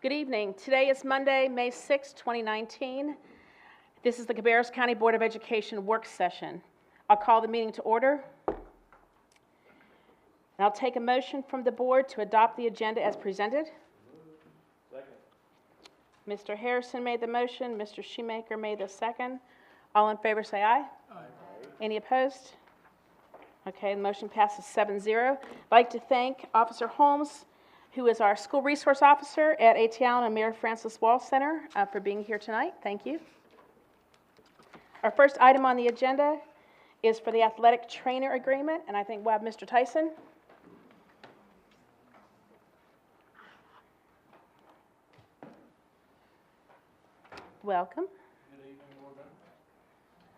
Good evening. Today is Monday, May 6, 2019. This is the Cabarrus County Board of Education work session. I'll call the meeting to order. And I'll take a motion from the board to adopt the agenda as presented. Second. Mr. Harrison made the motion. Mr. Shoemaker made the second. All in favor say aye. Aye. Any opposed? Okay, the motion passes 7-0. I'd like to thank Officer Holmes, who is our school resource officer at A.T. Allen and Mary Frances Wall Center, for being here tonight. Thank you. Our first item on the agenda is for the athletic trainer agreement, and I think we'll have Mr. Tyson. Welcome. Good evening, Board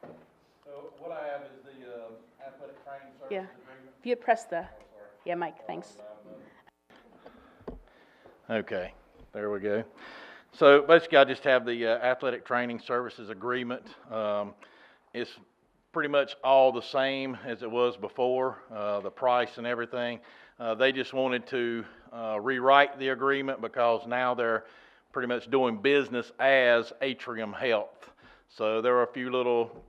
members. So what I have is the athletic training services agreement. If you press the, Mike, thanks. Okay, there we go. So basically I just have the athletic training services agreement. It's pretty much all the same as it was before, the price and everything. They just wanted to rewrite the agreement because now they're pretty much doing business as Atrium Health. So there were a few little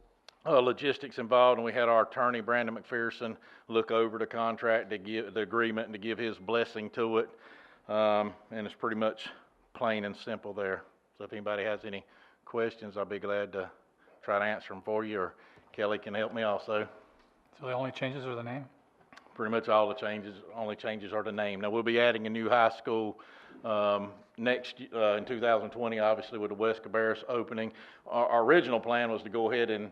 logistics involved, and we had our attorney, Brandon McPherson, look over the contract to give the agreement and to give his blessing to it. And it's pretty much plain and simple there. So if anybody has any questions, I'll be glad to try to answer them for you, or Kelly can help me also. So the only changes are the name? Pretty much all the changes, only changes are the name. Now we'll be adding a new high school next in 2020, obviously with the West Cabarrus opening. Our original plan was to go ahead and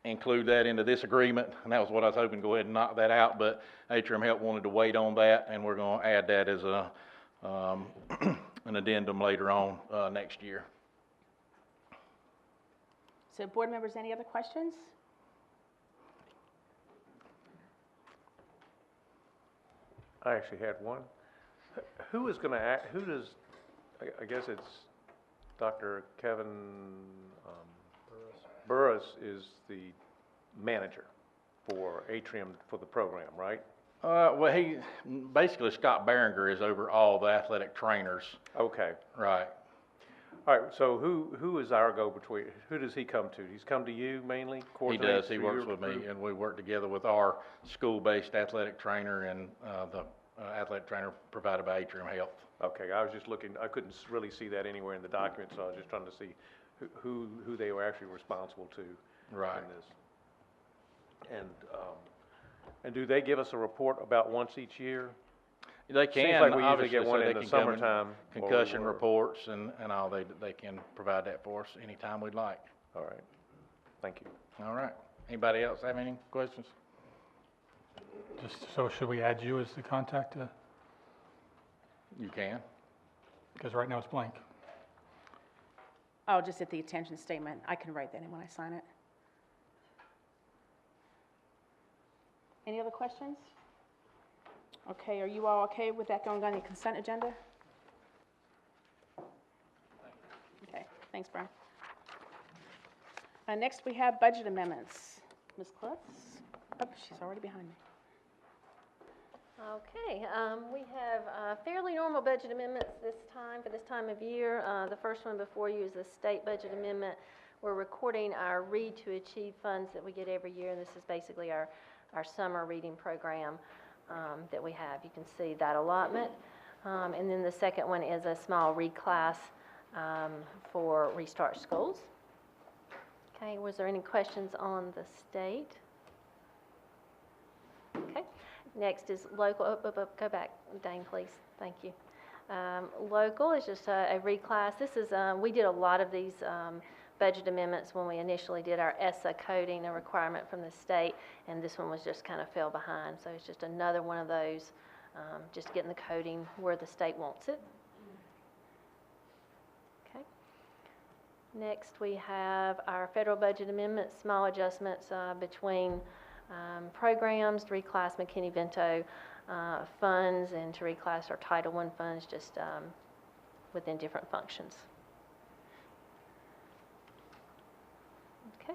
include that into this agreement, and that was what I was hoping to go ahead and knock that out, but Atrium Health wanted to wait on that, and we're going to add that as a an addendum later on next year. So board members, any other questions? I actually had one. Who is going to act, who does, I guess it's Dr. Kevin Burris is the manager for Atrium for the program, right? Well, he basically, Scott Barringer is over all the athletic trainers. Okay. Right. All right, so who is our go-between? Who does he come to? He's come to you mainly? He does. He works with me, and we work together with our school-based athletic trainer and the athletic trainer provided by Atrium Health. Okay, I was just looking, I couldn't really see that anywhere in the document, so I was just trying to see who they were actually responsible to Right. in this. And do they give us a report about once each year? They can. Seems like we usually obviously, get one so in they the can come in, summertime. concussion reports and all, they can provide that for us anytime we'd like. All right, thank you. All right. Anybody else have any questions? Just so should we add you as the contact? You can. Because right now it's blank. Oh, just at the attention statement. I can write that in when I sign it. Any other questions? Okay, are you all okay with that going on the consent agenda? Okay, thanks, Brian. Next, we have budget amendments. Ms. Klutz? Oh, she's already behind me. Okay, we have fairly normal budget amendments this time, for this time of year. The first one before you is the state budget amendment. We're recording our Read to Achieve funds that we get every year, and this is basically our summer reading program that we have. You can see that allotment. And then the second one is a small reclass for Restart Schools. Okay, was there any questions on the state? Okay. Next is local, go back, Dane, please, thank you. Local is just a reclass. This is, we did a lot of these budget amendments when we initially did our ESSA coding, a requirement from the state, and this one was just kind of fell behind. So it's just another one of those, just getting the coding where the state wants it. Okay. Next we have our federal budget amendments, small adjustments between programs to reclass McKinney-Vento funds and to reclass our Title I funds just within different functions. Okay.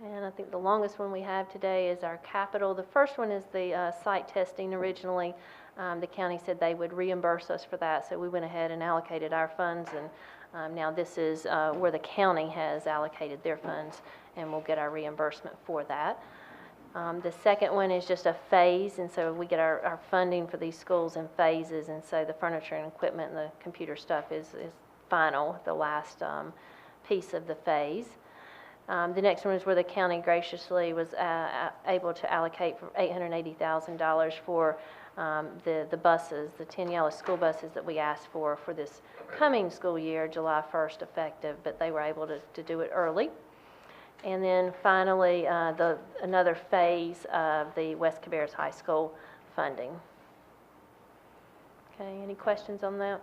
And I think the longest one we have today is our capital. The first one is the site testing originally. The county said they would reimburse us for that, so we went ahead and allocated our funds, and now this is where the county has allocated their funds, and we'll get our reimbursement for that. The second one is just a phase, and so we get our funding for these schools in phases, and so the furniture and equipment and the computer stuff is final, the last piece of the phase. The next one is where the county graciously was able to allocate for $880,000 for the buses, the 10 yellow school buses that we asked for this coming school year, July 1st effective, but they were able to do it early. And then finally, another phase of the West Cabarrus High School funding. Okay, any questions on that?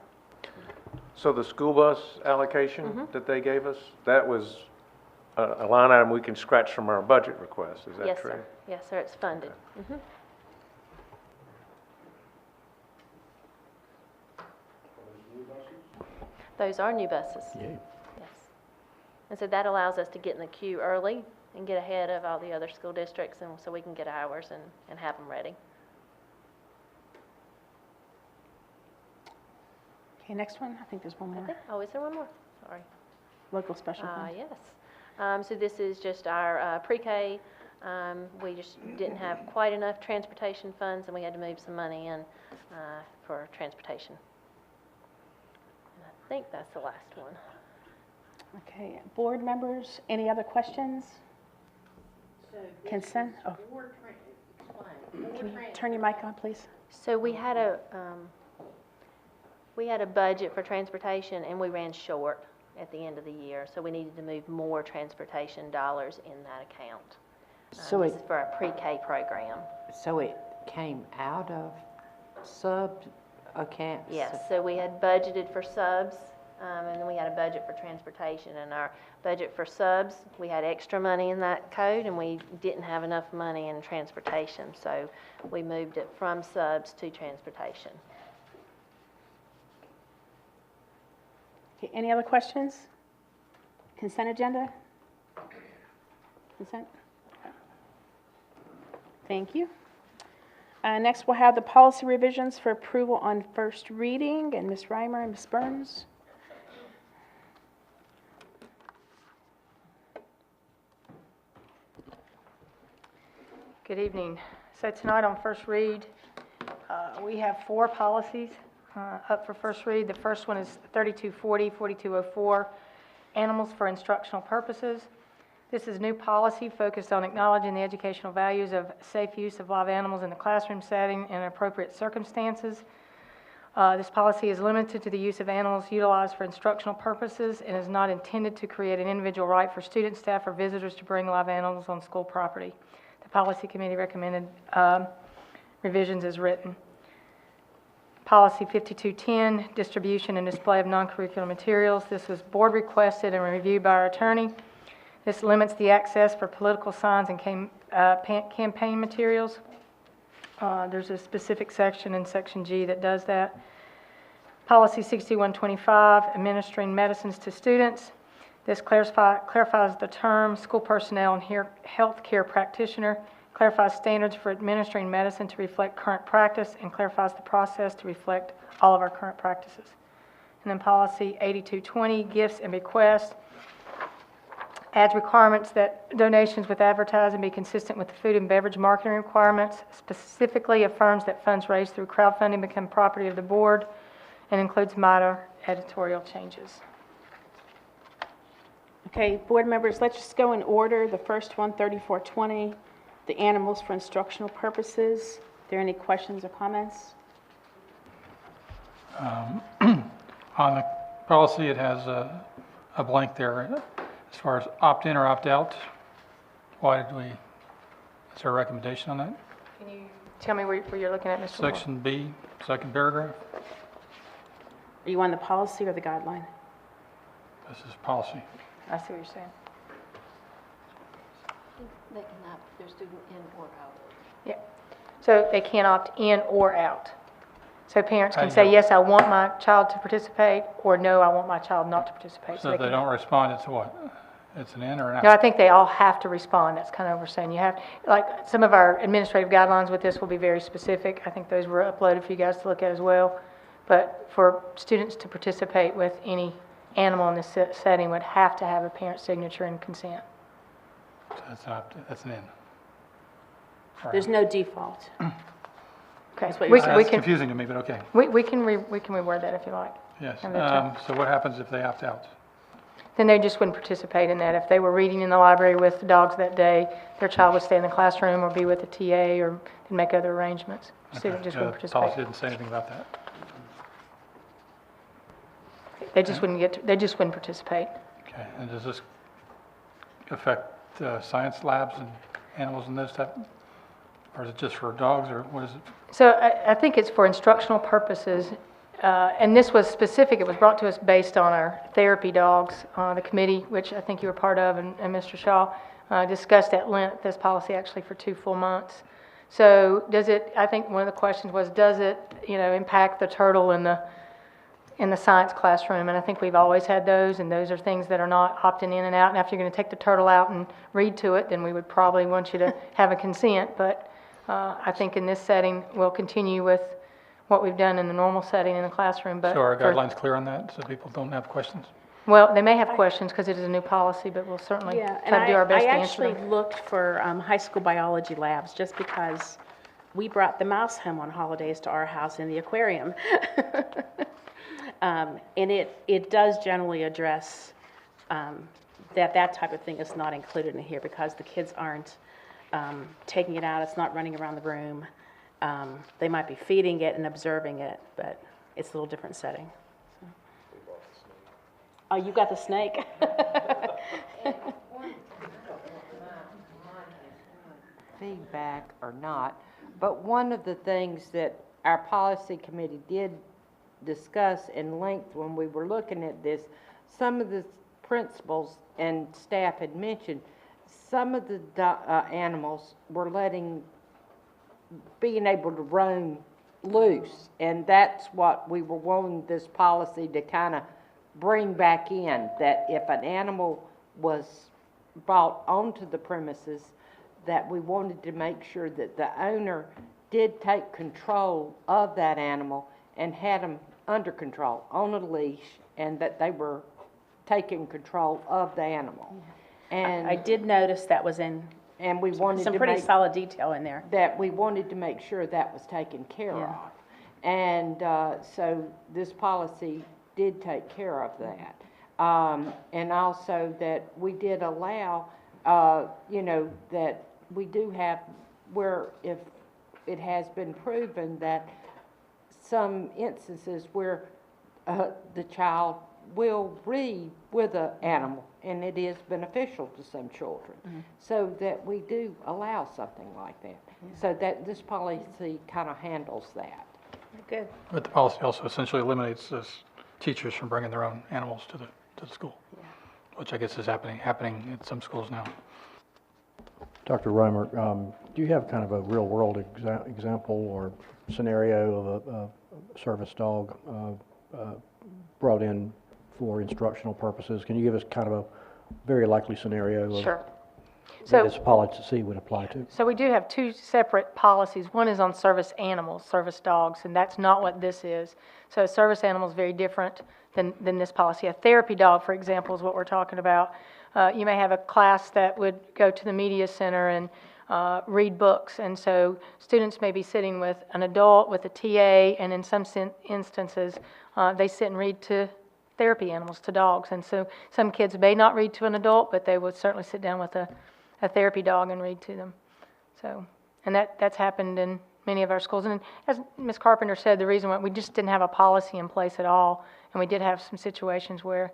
So the school bus allocation that they gave us, that was a line item we can scratch from our budget request, is that Yes, true? sir. Yes, sir, it's funded. Mhm. Those are new buses. Yeah. Yes. And so that allows us to get in the queue early and get ahead of all the other school districts, and so we can get ours and have them ready. Okay, next one, I think there's one I more. think, oh, is there one more? Sorry. Local special fund. Yes. So this is just our pre-K. We just didn't have quite enough transportation funds, and we had to move some money in for transportation. And I think that's the last one. Okay, board members, any other questions? Consent? Oh. Can you turn your mic on, please? So we had a budget for transportation, and we ran short at the end of the year, so we needed to move more transportation dollars in that account. So This is for our pre-K program. So it came out of sub accounts? Yes, so we had budgeted for subs, and then we had a budget for transportation. And our budget for subs, we had extra money in that code, and we didn't have enough money in transportation, so we moved it from subs to transportation. Okay, any other questions? Consent agenda? Consent? Thank you. Next, we'll have the policy revisions for approval on first reading, and Ms. Reimer and Ms. Burns. Good evening. So tonight on first read, we have 4 policies up for first read. The first one is 3240, 4204, Animals for Instructional Purposes. This is a new policy focused on acknowledging the educational values of safe use of live animals in the classroom setting in appropriate circumstances. This policy is limited to the use of animals utilized for instructional purposes and is not intended to create an individual right for students, staff, or visitors to bring live animals on school property. The policy committee recommended revisions as written. Policy 5210, distribution and display of non-curricular materials. This was board requested and reviewed by our attorney. This limits the access for political signs and campaign materials. There's a specific section in Section G that does that. Policy 6125, administering medicines to students. This clarifies the term school personnel and health care practitioner, clarifies standards for administering medicine to reflect current practice, and clarifies the process to reflect all of our current practices. And then policy 8220, gifts and bequests, adds requirements that donations with advertising be consistent with the food and beverage marketing requirements, specifically affirms that funds raised through crowdfunding become property of the board, and includes minor editorial changes. Okay, board members, let's just go in order. The first one, 3420, the animals for instructional purposes. Are there any questions or comments? On the policy, it has a blank there. As far as opt-in or opt-out, is there a recommendation on that? Can you tell me where you're looking at, Mr. Moore? Section B, second paragraph. Are you on the policy or the guideline? This is policy. I see what you're saying. They can opt their student in or out. Yeah. So they can opt in or out. So parents How can do say, you- yes, I want my child to participate, or no, I want my child not to participate. So if they can- don't respond, it's what? It's an in or an No, I out? think they all have to respond. That's kind of what we're saying. You have, like, some of our administrative guidelines with this will be very specific. I think those were uploaded for you guys to look at as well. But for students to participate with any animal in this setting would have to have a parent signature and consent. So that's an in. Or There's out. no default. Okay. That's what We you're can- saying. we That's can- confusing to me, but okay. We can reword that if you like. Yes. Have that So what happens if they opt out? Then they just wouldn't participate in that. If they were reading in the library with the dogs that day, their child would stay in the classroom or be with the TA or make other arrangements. Student just Okay, wouldn't the policy participate. didn't say anything about that. They just wouldn't they just wouldn't participate. Okay, and does this affect science labs and animals and those type? Or is it just for dogs, or what is it? So I think it's for instructional purposes, and this was specific, it was brought to us based on our therapy dogs. The committee, which I think you were part of, and Mr. Shaw, discussed at length this policy actually for 2 full months. So does it, I think one of the questions was, does it, impact the turtle in the science classroom? And I think we've always had those, and those are things that are not opting in and out. And after you're going to take the turtle out and read to it, then we would probably want you to have a consent. But I think in this setting, we'll continue with what we've done in the normal setting in the classroom. But So are for- guidelines clear on that, so people don't have questions? Well, they may have questions because it is a new policy, but we'll certainly Yeah, and try to do our best to I answer them. actually looked for high school biology labs just because we brought the mouse home on holidays to our house in the aquarium. And it does generally address that type of thing is not included in here because the kids aren't taking it out, it's not running around the room. They might be feeding it and observing it, but it's a little different setting. So. Oh, you got the snake? Feedback or not, but one of the things that our policy committee did discuss in length when we were looking at this, some of the principals and staff had mentioned, some of the animals were being able to roam loose, and that's what we were wanting this policy to kind of bring back in, that if an animal was brought onto the premises, that we wanted to make sure that the owner did take control of that animal and had them under control, on a leash, and that they were taking control of the animal. And I did notice that was in and we wanted some to pretty make, solid detail in there. that we wanted to make sure that was taken care Yeah. of. And so this policy did take care of that. And also that we did allow, that we do have, where if it has been proven that some instances where the child will read with an animal, and it is beneficial to some children. So that we do allow something like that. So that this policy kind of handles that. Good. But the policy also essentially eliminates teachers from bringing their own animals to the school, which I guess is happening at some schools now. Dr. Romer, do you have kind of a real-world example or scenario of a service dog brought in for instructional purposes? Can you give us kind of a very likely scenario of Sure. that So, this policy would apply to? so we do have 2 separate policies. One is on service animals, service dogs, and that's not what this is. So service animal is very different than this policy. A therapy dog, for example, is what we're talking about. You may have a class that would go to the media center and read books, and so students may be sitting with an adult, with a TA, and in some instances, they sit and read to therapy animals, to dogs. And so some kids may not read to an adult, but they would certainly sit down with a therapy dog and read to them. So, and that's happened in many of our schools. And as Ms. Carpenter said, the reason why we just didn't have a policy in place at all, and we did have some situations where,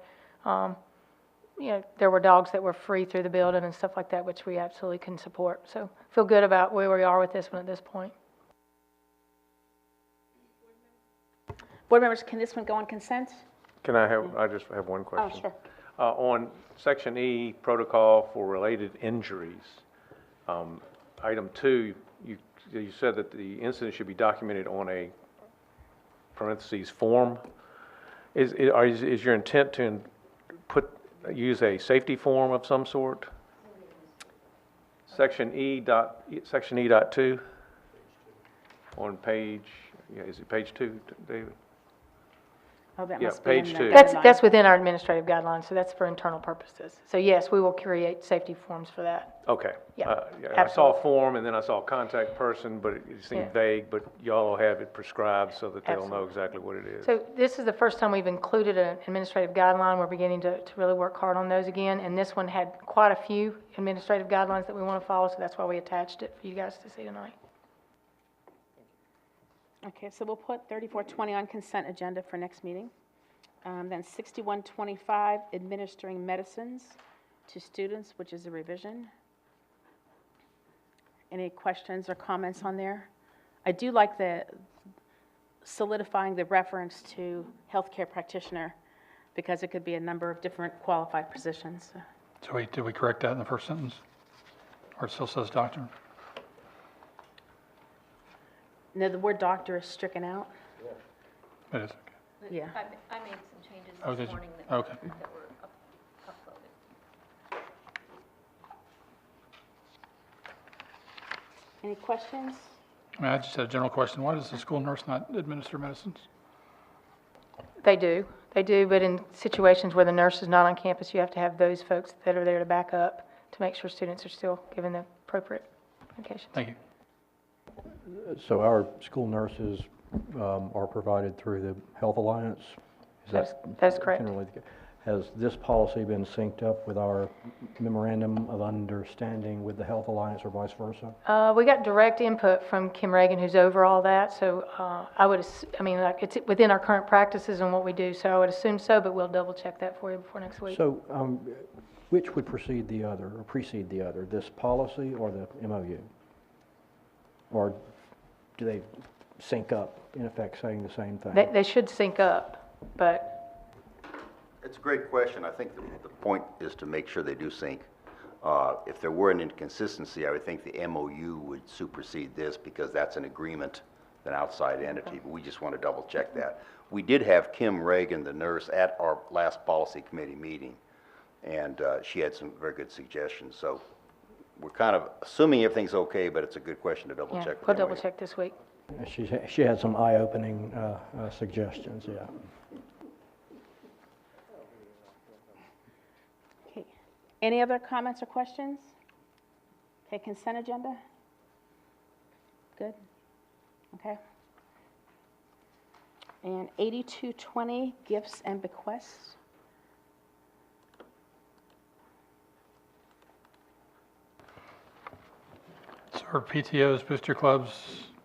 there were dogs that were free through the building and stuff like that, which we absolutely can support. So feel good about where we are with this one at this point. Board members, can this one go on consent? I just have one Oh, question. sure. On Section E, Protocol for Related Injuries, Item 2, you said that the incident should be documented on a, parentheses, form. Is your intent to use a safety form of some sort. Section E dot 2 on page, is it page 2, David? Oh, that Yeah, must be in page the 2. That's, guideline. that's within our administrative guidelines, so that's for internal purposes. So yes, we will create safety forms for that. Okay. Yeah, I saw absolutely. a form, and then I saw contact person, but it seemed Yeah. vague, but y'all have it prescribed so that they'll know Absolutely. exactly what it is. So this is the first time we've included an administrative guideline. We're beginning to really work hard on those again. And this one had quite a few administrative guidelines that we want to follow, so that's why we attached it for you guys to see tonight. Okay, so we'll put 3420 on consent agenda for next meeting. Then 6125, administering medicines to students, which is a revision. Any questions or comments on there? I do like the solidifying the reference to healthcare practitioner, because it could be a number of different qualified positions. So did we correct that in the first sentence? Or it still says doctor? No, the word doctor is stricken out. It is, okay. Yeah. I made some changes Oh, did this you? morning that Okay. were uploaded. Any questions? I mean, I just had a general question. Why does the school nurse not administer medicines? They do, but in situations where the nurse is not on campus, you have to have those folks that are there to back up to make sure students are still given the appropriate medication. Thank you. So our school nurses are provided through the Health Alliance? Is That's correct. generally the- Has this policy been synced up with our memorandum of understanding with the Health Alliance or vice versa? We got direct input from Kim Reagan, who's over all that, so like, it's within our current practices and what we do, so I would assume so, but we'll double check that for you before next week. So which would precede the other, this policy or the MOU? Or do they sync up, in effect saying the same thing? They should sync up, but It's a great question. I think the point is to make sure they do sync. If there were an inconsistency, I would think the MOU would supersede this because that's an agreement, an outside entity, but we just want to double check that. We did have Kim Reagan, the nurse, at our last policy committee meeting, and she had some very good suggestions. So we're kind of assuming everything's okay, but it's a good question to double yeah, check. with we'll the double MOU. check this week. She had some eye-opening suggestions, yeah. Okay. Any other comments or questions? Okay, consent agenda? Good? Okay. And 8220, gifts and bequests. So are PTOs, booster clubs,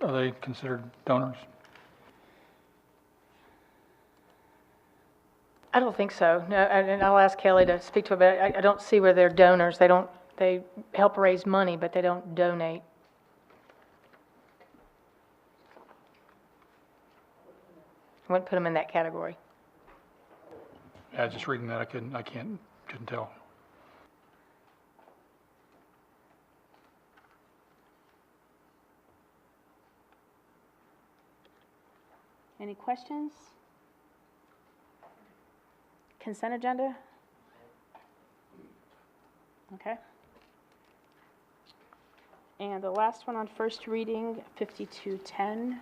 are they considered donors? I don't think so, no, and I'll ask Kelly to speak to it, but I don't see where they're donors. They help raise money, but they don't donate. I wouldn't put them in that category. Yeah, just reading that, couldn't tell. Any questions? Consent agenda? Okay. And the last one on first reading, 5210.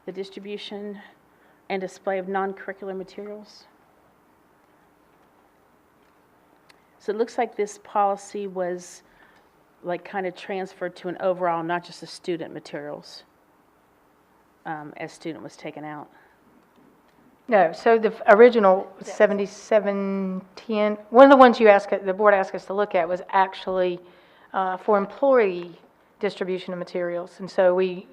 The distribution and display of non-curricular materials. So it looks like this policy was like kind of transferred to an overall, not just the student materials, as student was taken out. No, so the original 7710, one of the ones the board asked us to look at was actually for employee distribution of materials. And so we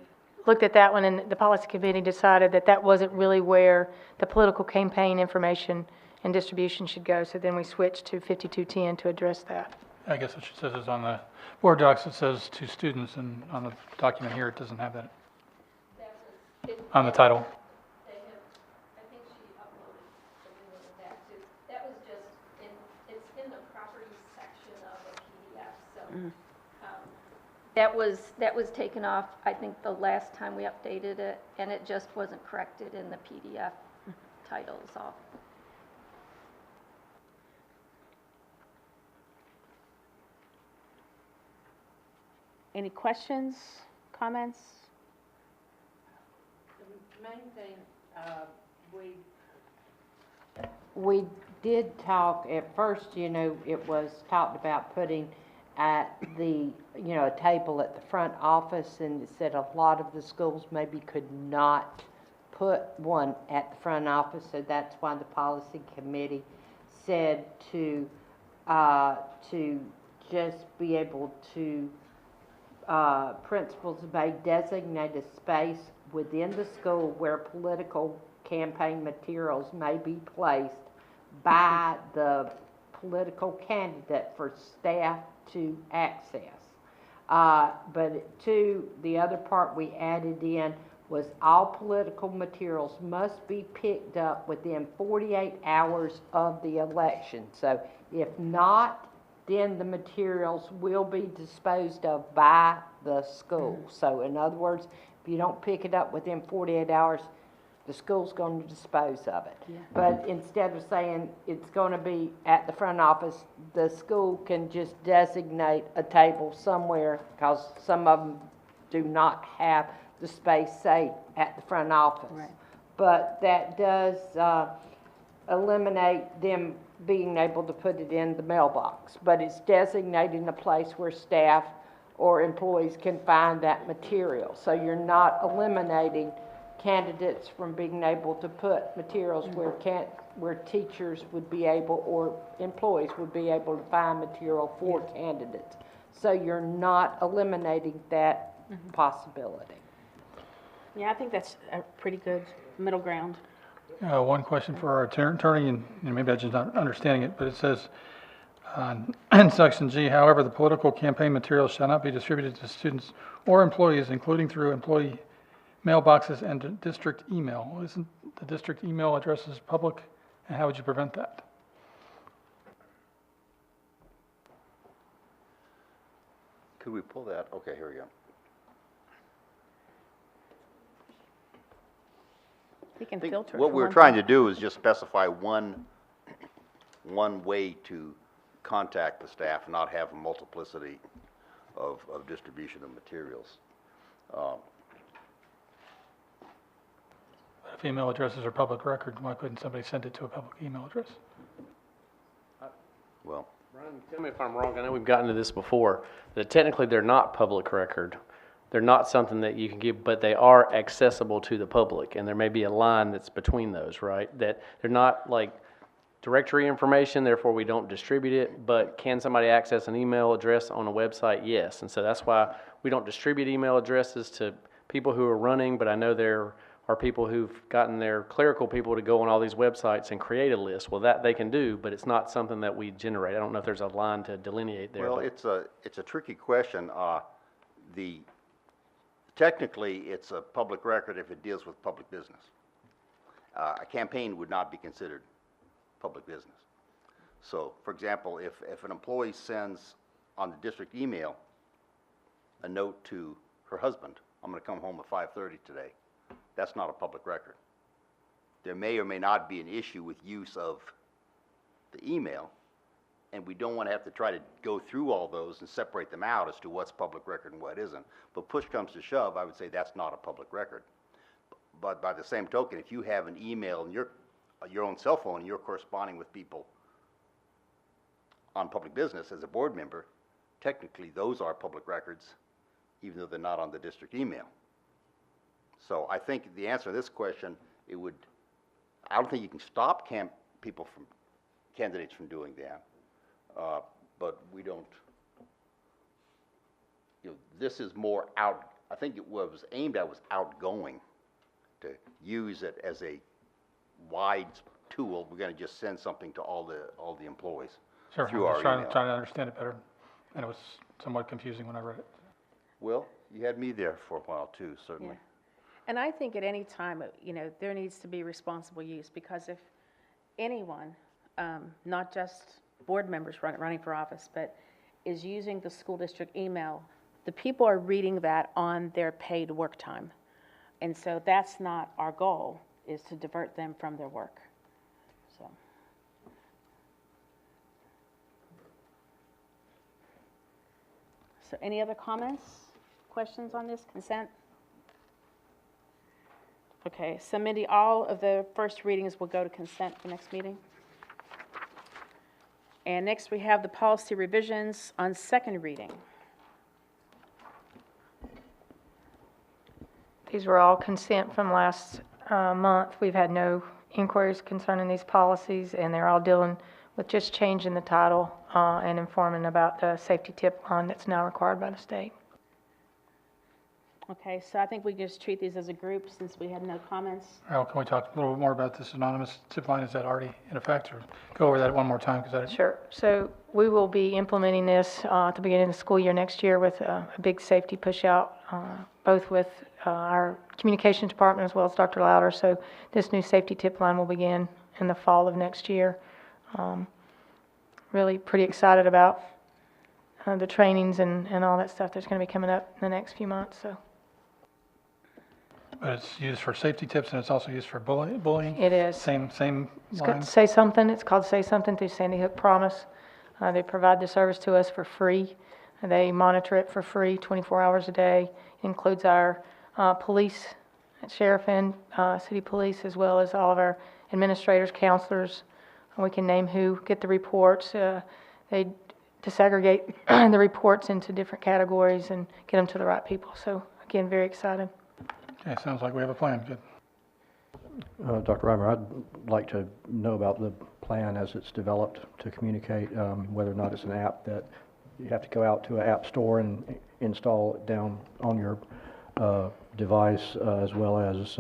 looked at that one, and the policy committee decided that that wasn't really where the political campaign information and distribution should go. So then we switched to 5210 to address that. I guess what she says is on the board docs, it says to students, and on the document here, it doesn't have that. On the title. I think she uploaded something with that too. That was just it's in the properties section of the PDF, so. That was taken off, I think, the last time we updated it, and it just wasn't corrected in the PDF titles off. Any questions, comments? The main thing, we did talk, at first, you know, it was talked about putting at the, you know, a table at the front office, and it said a lot of the schools maybe could not put one at the front office, so that's why the policy committee said to just be able to, principals may designate a space within the school where political campaign materials may be placed by the political candidate for staff to access. But the other part we added in was all political materials must be picked up within 48 hours of the election. So if not, then the materials will be disposed of by the school. So in other words, if you don't pick it up within 48 hours, the school's going to dispose of it. Yeah. But instead of saying it's going to be at the front office, the school can just designate a table somewhere, because some of them do not have the space, say, at the front office. Right. But that does eliminate them being able to put it in the mailbox. But it's designating a place where staff or employees can find that material. So you're not eliminating candidates from being able to put materials where teachers would be able, or employees would be able to find material for candidates. So you're not eliminating that possibility. Yeah, I think that's a pretty good middle ground. One question for our attorney, and maybe I'm just not understanding it, but it says in section G, however, the political campaign materials shall not be distributed to students or employees, including through employee mailboxes and district email. Isn't the district email addresses public, and how would you prevent that? Could we pull that? Okay, here we go. You can I think filter it. what for we're one trying thing. to do is just specify one way to contact the staff, not have a multiplicity of distribution of materials. If email addresses are public record, why couldn't somebody send it to a public email address? Well, Brian, tell me if I'm wrong, I know we've gotten to this before, that technically they're not public record. They're not something that you can give, but they are accessible to the public, and there may be a line that's between those, right? That they're not like directory information, therefore we don't distribute it, but can somebody access an email address on a website? Yes, and so that's why we don't distribute email addresses to people who are running, but I know there are people who've gotten their clerical people to go on all these websites and create a list. Well, that they can do, but it's not something that we generate. I don't know if there's a line to delineate there. well, but- it's a tricky question. Technically, it's a public record if it deals with public business. A campaign would not be considered public business. So, for example, if an employee sends on the district email a note to her husband, I'm going to come home at 5:30 today, that's not a public record. There may or may not be an issue with use of the email, and we don't want to have to try to go through all those and separate them out as to what's public record and what isn't. But push comes to shove, I would say that's not a public record. But by the same token, if you have an email in your own cell phone and you're corresponding with people on public business as a board member, technically those are public records, even though they're not on the district email. So I think the answer to this question, I don't think you can stop candidates from doing that. But we don't, this is more I think what was aimed at was outgoing, to use it as a wide tool. We're going to just send something to all the employees Sure, through I'm our just email. trying to understand it better, and it was somewhat confusing when I read it. Well, you had me there for a while too, certainly. Yeah. And I think at any time, there needs to be responsible use, because if anyone, not just board members running for office, but is using the school district email, the people are reading that on their paid work time. And so that's not our goal. is to divert them from their work. So. So any other comments, questions on this consent? Okay, so Mindy, all of the first readings will go to consent for next meeting. And next we have the policy revisions on second reading. These were all consent from last month. We've had no inquiries concerning these policies, and they're all dealing with just changing the title and informing about the safety tip line that's now required by the state. Okay, so I think we can just treat these as a group since we had no comments. Al, can we talk a little bit more about this anonymous tip line? Is that already in effect, or go over that one more time? Because Sure. So we will be implementing this at the beginning of the school year next year with a big safety push-out, both with our communications department as well as Dr. Louder. So this new safety tip line will begin in the fall of next year. Really pretty excited about the trainings and all that stuff that's going to be coming up in the next few months. So. But it's used for safety tips, and it's also used for bullying? It is. Same It's called line? Say Something. It's called Say Something through Sandy Hook Promise. They provide the service to us for free. They monitor it for free 24 hours a day. It includes our police, sheriff and city police, as well as all of our administrators, counselors. We can name who get the reports. They disaggregate the reports into different categories and get them to the right people. So again, very excited. Okay, sounds like we have a plan. Good. Dr. Reimer, I'd like to know about the plan as it's developed to communicate, whether or not it's an app that you have to go out to an app store and install it down on your device, as well as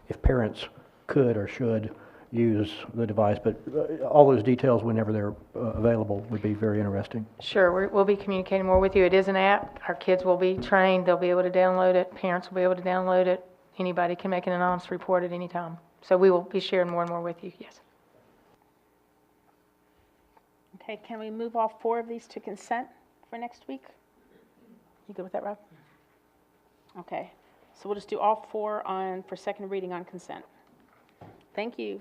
if parents could or should use the device. But all those details, whenever they're available, would be very interesting. Sure, we'll be communicating more with you. It is an app. Our kids will be trained. They'll be able to download it. Parents will be able to download it. Anybody can make an anonymous report at any time. So we will be sharing more and more with you, yes. Okay, can we move all four of these to consent for next week? You good with that, Rob? Okay, so we'll just do all four for second reading on consent. Thank you.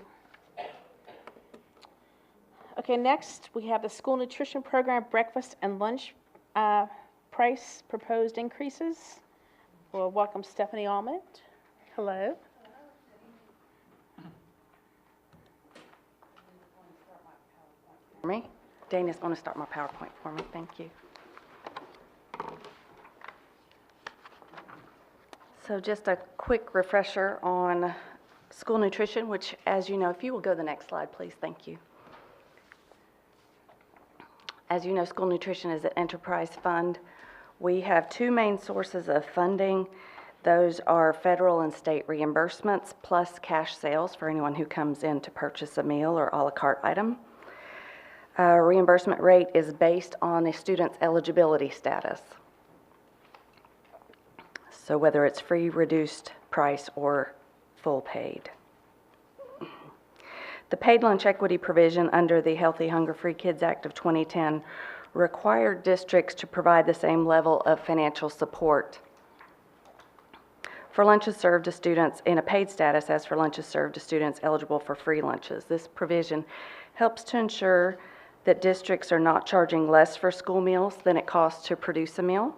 Okay, next we have the school nutrition program breakfast and lunch price proposed increases. We'll welcome Stephanie Almond. Hello. Me? Dana's going to start my PowerPoint for me. Thank you. So just a quick refresher on school nutrition, which, as you know, if you will go to the next slide, please. Thank you. As you know, school nutrition is an enterprise fund. We have two main sources of funding. Those are federal and state reimbursements plus cash sales for anyone who comes in to purchase a meal or a la carte item. Reimbursement rate is based on a student's eligibility status. So whether it's free, reduced price, or full paid. The paid lunch equity provision under the Healthy Hunger-Free Kids Act of 2010 required districts to provide the same level of financial support for lunches served to students in a paid status as for lunches served to students eligible for free lunches. This provision helps to ensure that districts are not charging less for school meals than it costs to produce a meal,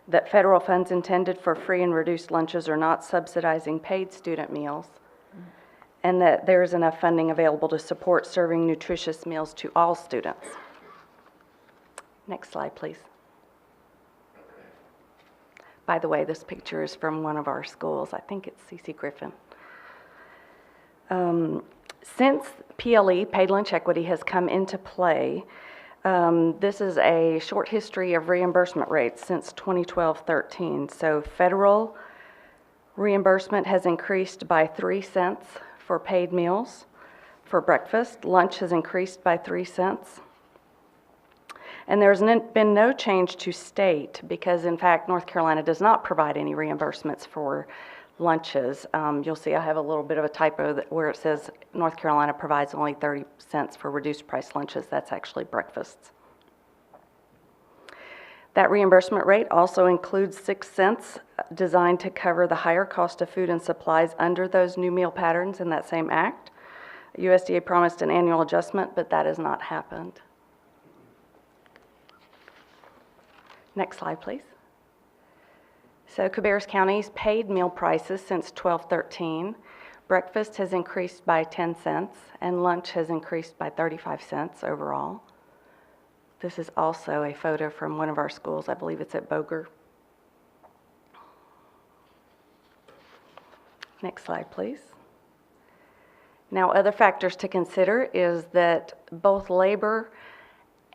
that federal funds intended for free and reduced lunches are not subsidizing paid student meals, and that there is enough funding available to support serving nutritious meals to all students. Next slide, please. By the way, this picture is from one of our schools. I think it's C.C. Griffin. Since PLE, Paid Lunch Equity, has come into play, this is a short history of reimbursement rates since 2012-13. So federal reimbursement has increased by 3 cents for paid meals for breakfast. Lunch has increased by 3 cents. And there's been no change to state because, in fact, North Carolina does not provide any reimbursements for lunches. You'll see I have a little bit of a typo where it says North Carolina provides only 30 cents for reduced price lunches. That's actually breakfasts. That reimbursement rate also includes 6 cents designed to cover the higher cost of food and supplies under those new meal patterns in that same act. USDA promised an annual adjustment, but that has not happened. Next slide, please. So Cabarrus County's paid meal prices since 12/13. Breakfast has increased by 10 cents and lunch has increased by 35 cents overall. This is also a photo from one of our schools. I believe it's at Boger. Next slide, please. Now, other factors to consider is that both labor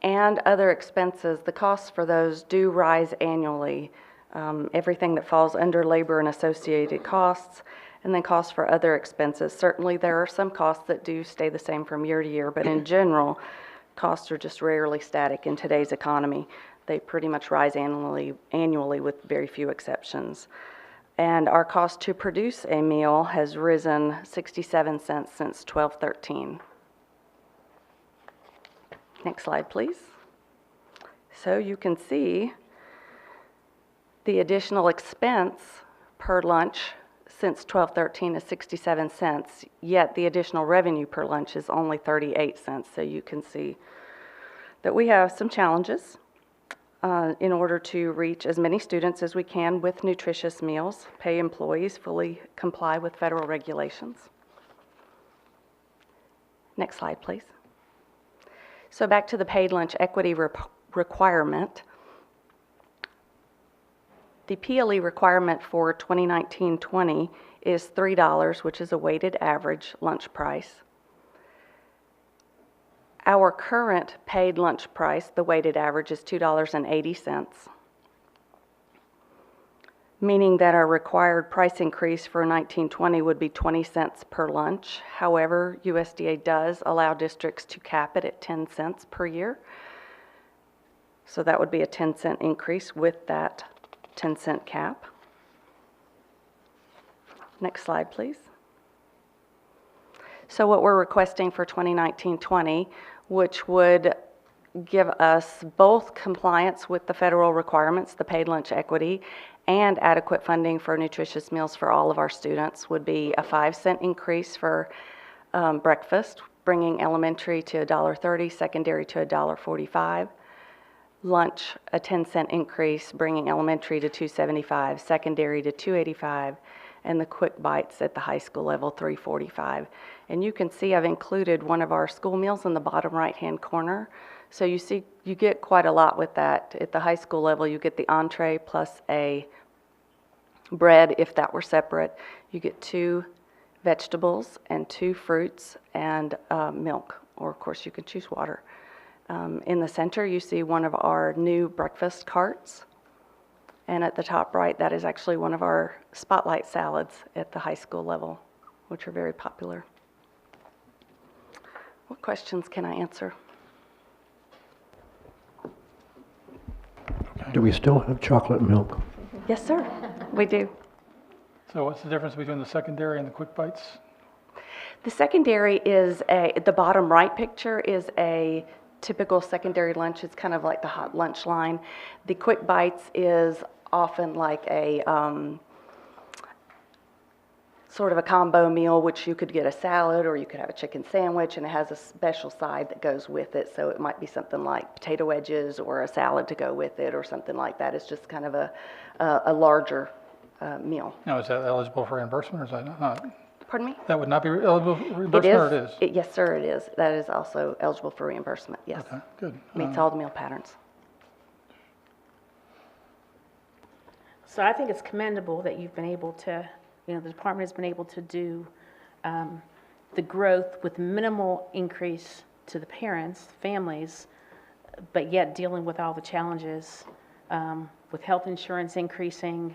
and other expenses, the costs for those do rise annually. Everything that falls under labor and associated costs, and then costs for other expenses. Certainly, there are some costs that do stay the same from year to year, but in general, costs are just rarely static in today's economy. They pretty much rise annually with very few exceptions. And our cost to produce a meal has risen 67 cents since 12/13. Next slide, please. So you can see the additional expense per lunch since 12/13 is 67 cents, yet the additional revenue per lunch is only 38 cents. So you can see that we have some challenges in order to reach as many students as we can with nutritious meals, pay employees, fully comply with federal regulations. Next slide, please. So back to the paid lunch equity requirement. The PLE requirement for 2019-20 is $3, which is a weighted average lunch price. Our current paid lunch price, the weighted average, is $2.80, meaning that our required price increase for 19-20 would be 20 cents per lunch. However, USDA does allow districts to cap it at 10 cents per year. So that would be a 10-cent increase with that 10-cent cap. Next slide, please. So what we're requesting for 2019-20, which would give us both compliance with the federal requirements, the paid lunch equity, and adequate funding for nutritious meals for all of our students, would be a 5-cent increase for breakfast, bringing elementary to $1.30, secondary to $1.45. Lunch, a 10-cent increase, bringing elementary to $2.75, secondary to $2.85, and the quick bites at the high school level, $3.45. And you can see I've included one of our school meals in the bottom right-hand corner. So you see, you get quite a lot with that. At the high school level, you get the entree plus a bread, if that were separate. You get 2 vegetables and 2 fruits and milk, or of course you can choose water. In the center, you see one of our new breakfast carts. And at the top right, that is actually one of our spotlight salads at the high school level, which are very popular. What questions can I answer? Do we still have chocolate milk? Yes, sir, we do. So what's the difference between the secondary and the quick bites? The secondary is the bottom right picture is a typical secondary lunch. It's kind of like the hot lunch line. The quick bites is often like a sort of a combo meal, which you could get a salad or you could have a chicken sandwich, and it has a special side that goes with it. So it might be something like potato wedges or a salad to go with it or something like that. It's just kind of a larger meal. Now, is that eligible for reimbursement or is that not? Pardon me? That would not be eligible for reimbursement, or it is? Yes, sir, it is. That is also eligible for reimbursement, yes. Okay, good. Meets all the meal patterns. So I think it's commendable that you've been able to, the department has been able to do the growth with minimal increase to the parents, families, but yet dealing with all the challenges with health insurance increasing,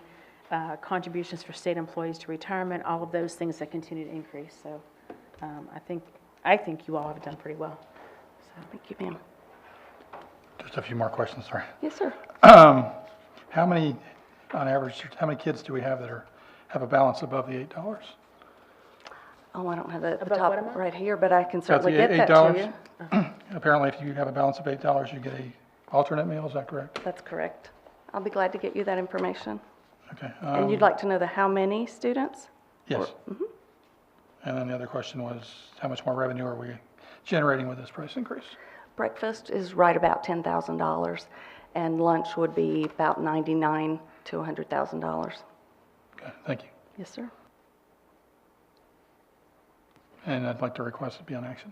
contributions for state employees to retirement, all of those things that continue to increase. So I think you all have done pretty well. So. Thank you, ma'am. Just a few more questions, sorry. Yes, sir. How many, on average, how many kids do we have that have a balance above the $8? Oh, I don't have it at the Above top what amount? right here, but I can That's certainly the get that to $8? you. Apparently, if you have a balance of $8, you get a alternate meal, is that correct? That's correct. I'll be glad to get you that information. Okay. And you'd like to know the how many students? Yes. And then the other question was, how much more revenue are we generating with this price increase? Breakfast is right about $10,000, and lunch would be about $99,000 to $100,000. Okay, thank you. Yes, sir. And I'd like to request it be on action.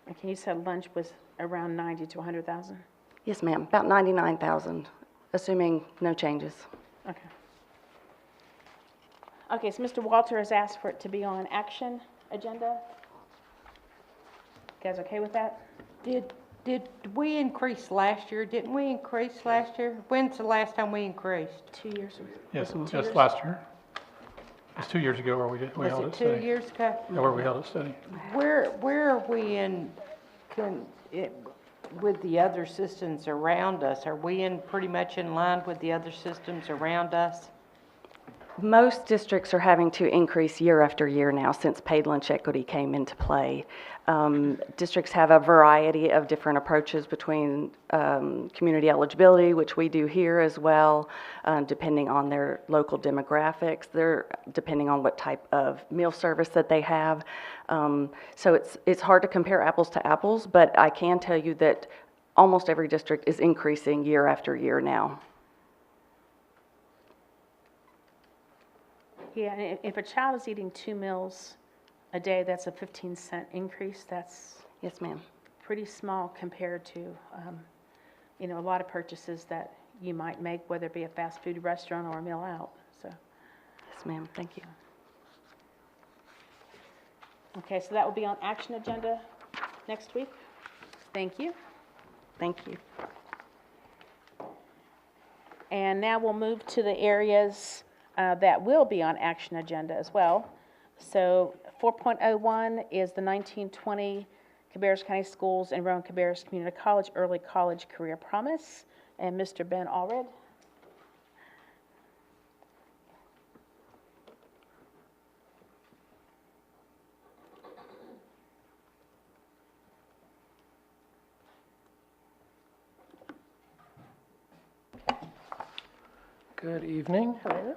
Okay, you said lunch was around 90 to 100,000? Yes, ma'am, about $99,000, assuming no changes. Okay. Okay, so Mr. Walter has asked for it to be on action agenda. You guys okay with that? Did we increase last year? Didn't we increase last year? When's the last time we increased? 2 years. Yes, Was it 2 just years? last year. It's 2 years ago where we Was held it it 2 steady. years ago? Yeah, where we held it steady. Where are we with the other systems around us? Are we pretty much in line with the other systems around us? Most districts are having to increase year after year now since paid lunch equity came into play. Districts have a variety of different approaches between community eligibility, which we do here as well, depending on their local demographics, depending on what type of meal service that they have. So it's hard to compare apples to apples, but I can tell you that almost every district is increasing year after year now. Yeah, and if a child is eating 2 meals a day, that's a 15-cent increase. That's Yes, ma'am. pretty small compared to, a lot of purchases that you might make, whether it be a fast food restaurant or a meal out, so. Yes, ma'am, thank you. Okay, so that will be on action agenda next week. Thank you. Thank you. And now we'll move to the areas that will be on action agenda as well. So 4.01 is the 1920 Cabarrus County Schools and Rowan Cabarrus Community College Early College Career Promise. And Mr. Ben Allred. Good evening. Hello.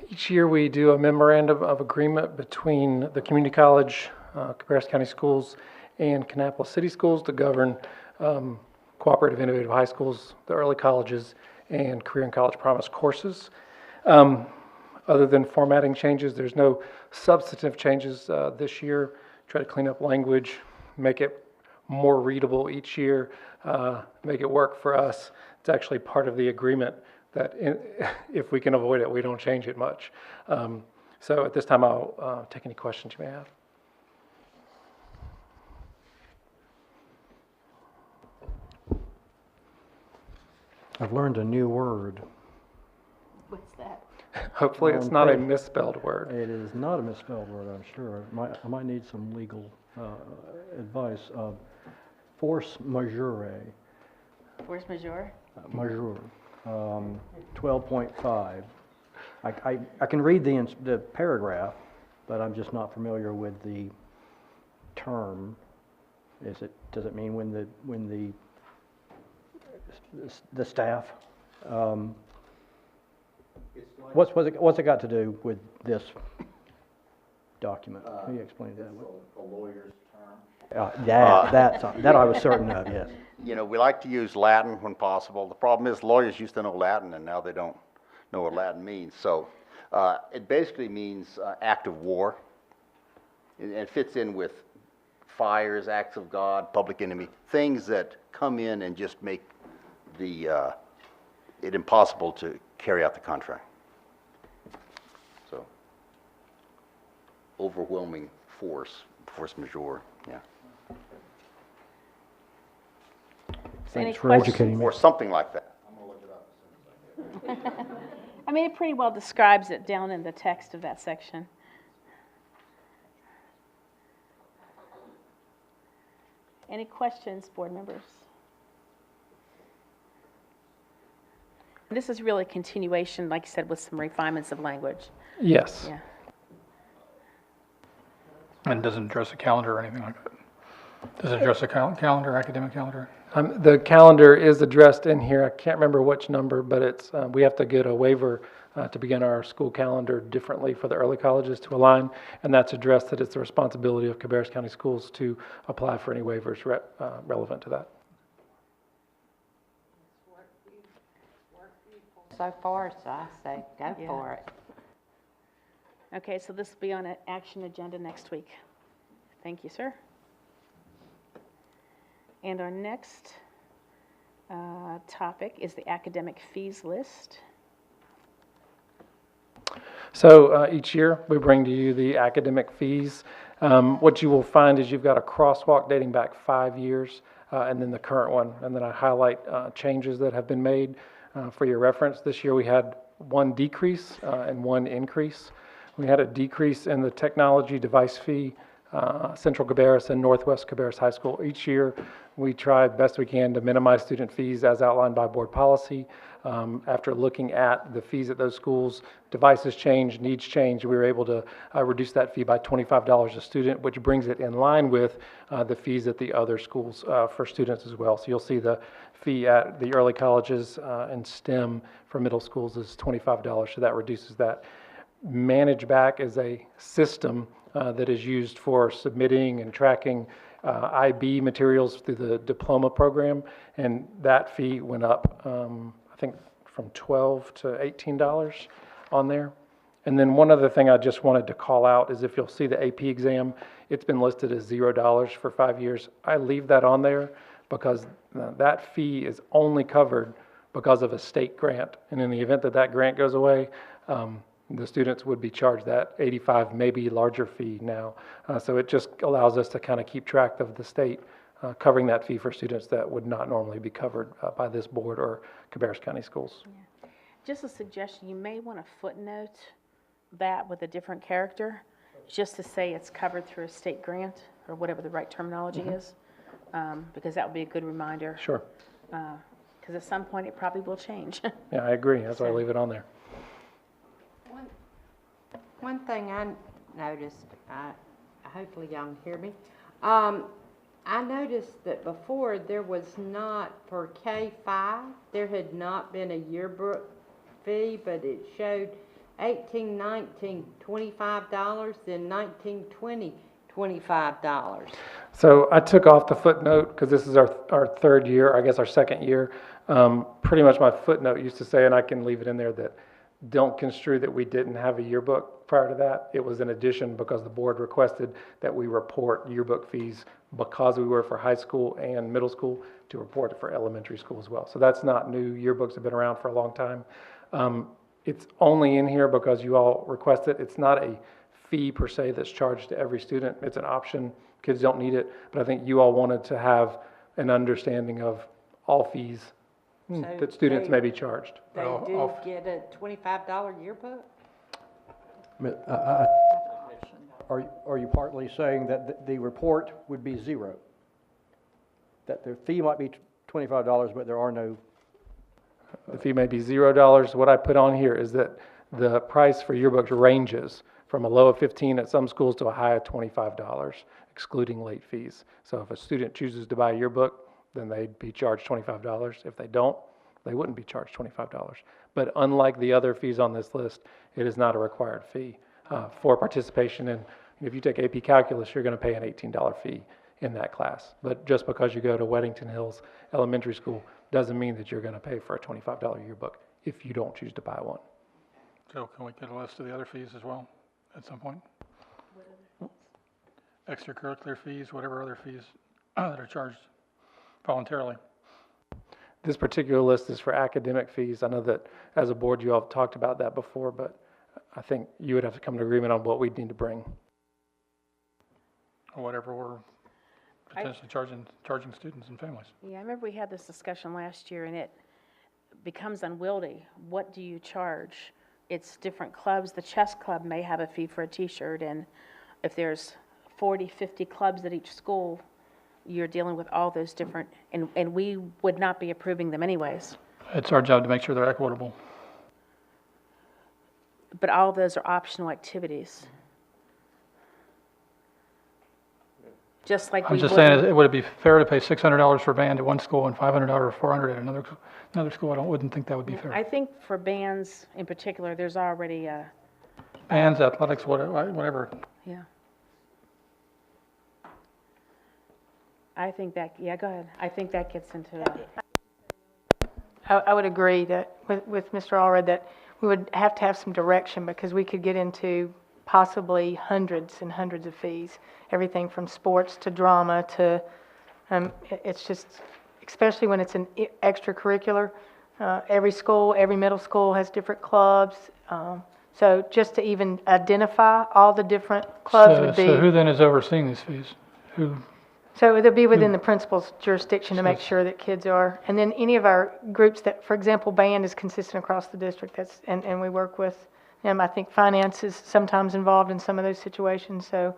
Each year we do a memorandum of agreement between the community college, Cabarrus County Schools, and Kannapolis City Schools to govern cooperative innovative high schools, the early colleges, and career and college promise courses. Other than formatting changes, there's no substantive changes this year. Try to clean up language, make it more readable each year, make it work for us. It's actually part of the agreement that if we can avoid it, we don't change it much. So at this time, I'll take any questions you may have. I've learned a new word. What's that? Hopefully, it's not a misspelled word. It is not a misspelled word, I'm sure. I might need some legal advice. Force majeure. Force majeure? Majeure. 12.5. I can read the paragraph, but I'm just not familiar with the term. Does it mean when the staff? What's it got to do with this document? Can you explain that? A lawyer's term. That I was certain of, yes. You know, we like to use Latin when possible. The problem is lawyers used to know Latin, and now they don't know what Latin means. So it basically means act of war. It fits in with fires, acts of God, public enemy, things that come in and just make it impossible to carry out the contract. So overwhelming force majeure, yeah. Any Thanks for questions? educating me. Or something like that. I'm gonna look it up as soon as I get it. I mean, it pretty well describes it down in the text of that section. Any questions, board members? This is really a continuation, like you said, with some refinements of language. Yes. Yeah. And it doesn't address a calendar or anything like that. Does it address the calendar, academic calendar? The calendar is addressed in here. I can't remember which number, but it's, we have to get a waiver to begin our school calendar differently for the early colleges to align, and that's addressed that it's the responsibility of Cabarrus County Schools to apply for any waivers relevant to that. So far, so I say, go for it. Okay, so this will be on an action agenda next week. Thank you, sir. And our next topic is the academic fees list. So each year, we bring to you the academic fees. What you will find is you've got a crosswalk dating back 5 years, and then the current one. And then I highlight changes that have been made for your reference. This year, we had one decrease and one increase. We had a decrease in the technology device fee, Central Cabarrus and Northwest Cabarrus High School. Each year, we try best we can to minimize student fees as outlined by board policy. After looking at the fees at those schools, devices change, needs change, we were able to reduce that fee by $25 a student, which brings it in line with the fees at the other schools for students as well. So you'll see the fee at the early colleges and STEM for middle schools is $25, so that reduces that. Manage Back is a system that is used for submitting and tracking IB materials through the diploma program, and that fee went up, I think, from $12 to $18 on there. And then one other thing I just wanted to call out is if you'll see the AP exam, it's been listed as $0 for 5 years. I leave that on there because that fee is only covered because of a state grant, and in the event that that grant goes away, the students would be charged that $85, maybe larger fee now. So it just allows us to kind of keep track of the state covering that fee for students that would not normally be covered by this board or Cabarrus County Schools. Yeah. Just a suggestion, you may want to footnote that with a different character, just to say it's covered through a state grant or whatever the right terminology is, because that would be a good reminder. Sure. Because at some point it probably will change. Yeah, I agree. That's why I leave it on there. One thing I noticed, hopefully y'all can hear me. I noticed that before there was not, for K-5, there had not been a yearbook fee, but it showed 18, 19, $25, then 19, 20, $25. So I took off the footnote because this is our third year, I guess our second year. Pretty much my footnote used to say, and I can leave it in there, that don't construe that we didn't have a yearbook prior to that. It was in addition because the board requested that we report yearbook fees because we were for high school and middle school to report it for elementary school as well. So that's not new. Yearbooks have been around for a long time. It's only in here because you all request it. It's not a fee per se that's charged to every student. It's an option. Kids don't need it. But I think you all wanted to have an understanding of all fees that students may be charged. They do get a $25 yearbook? Are you partly saying that the report would be zero? That the fee might be $25, but there are no... The fee may be $0. What I put on here is that the price for yearbooks ranges from a low of $15 at some schools to a high of $25, excluding late fees. So if a student chooses to buy a yearbook, then they'd be charged $25. If they don't, they wouldn't be charged $25. But unlike the other fees on this list, it is not a required fee for participation in. If you take AP Calculus, you're going to pay an $18 fee in that class. But just because you go to Weddington Hills Elementary School doesn't mean that you're going to pay for a $25 yearbook if you don't choose to buy one. So can we get a list of the other fees as well at some point? Extracurricular fees, whatever other fees that are charged voluntarily. This particular list is for academic fees. I know that as a board you all have talked about that before, but I think you would have to come to agreement on what we'd need to bring. Or whatever we're potentially charging students and families. Yeah, I remember we had this discussion last year, and it becomes unwieldy. What do you charge? It's different clubs. The chess club may have a fee for a T-shirt, and if there's 40, 50 clubs at each school, you're dealing with all those different, and we would not be approving them anyways. It's our job to make sure they're equitable. But all of those are optional activities. just like I'm we just wouldn't. saying, would it be fair to pay $600 for band at one school and $500 or $400 at another school? Wouldn't think that would be fair. I think for bands in particular, there's already a, Bands, athletics, whatever. yeah. I think that, yeah, go ahead. I think that gets into it. I would agree that, with Mr. Allred, that we would have to have some direction, because we could get into possibly hundreds and hundreds of fees. Everything from sports to drama to, it's just, especially when it's an extracurricular. Every school, every middle school has different clubs. So just to even identify all the different clubs would be. So who then is overseeing these fees? Who? So it'll be within the principal's jurisdiction to make sure that kids are, and then any of our groups that, for example, band is consistent across the district, that's, and we work with them. I think finance is sometimes involved in some of those situations, so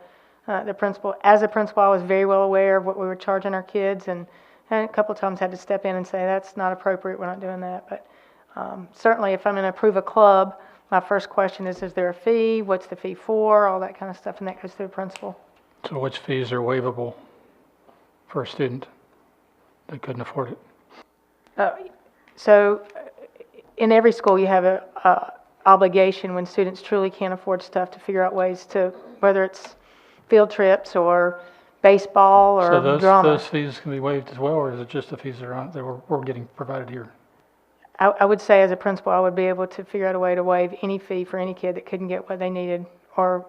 the principal, as a principal, I was very well aware of what we were charging our kids, and a couple of times had to step in and say, that's not appropriate, we're not doing that. But certainly if I'm going to approve a club, my first question is there a fee? What's the fee for? All that kind of stuff, and that goes through the principal. So which fees are waivable for a student that couldn't afford it? So in every school, you have a obligation when students truly can't afford stuff to figure out ways to, whether it's field trips or baseball or So drama. those fees can be waived as well, or is it just the fees that we're getting provided here? I would say as a principal, I would be able to figure out a way to waive any fee for any kid that couldn't get what they needed, or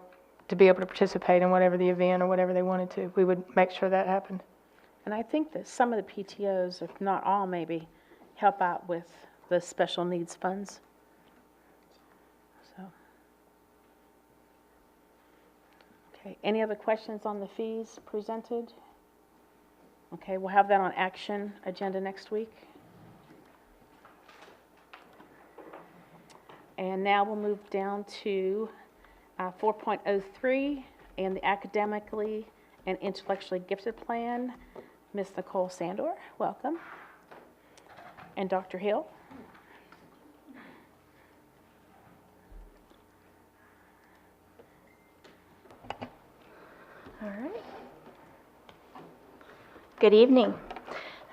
to be able to participate in whatever the event or whatever they wanted to. We would make sure that happened. And I think that some of the PTOs, if not all maybe, help out with the special needs funds. So. Okay, any other questions on the fees presented? Okay, we'll have that on action agenda next week. And now we'll move down to 4.03 and the academically and intellectually gifted plan. Ms. Nicole Sandor, welcome. And Dr. Hill. All right. Good evening.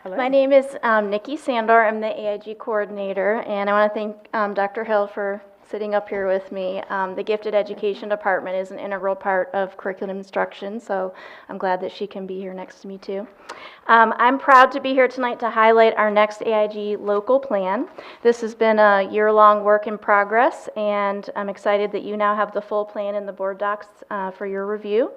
Hello. My name is Nikki Sandor. I'm the AIG coordinator, and I want to thank Dr. Hill for sitting up here with me. The Gifted Education Department is an integral part of curriculum instruction, so I'm glad that she can be here next to me too. I'm proud to be here tonight to highlight our next AIG local plan. This has been a year-long work in progress, and I'm excited that you now have the full plan in the board docs for your review.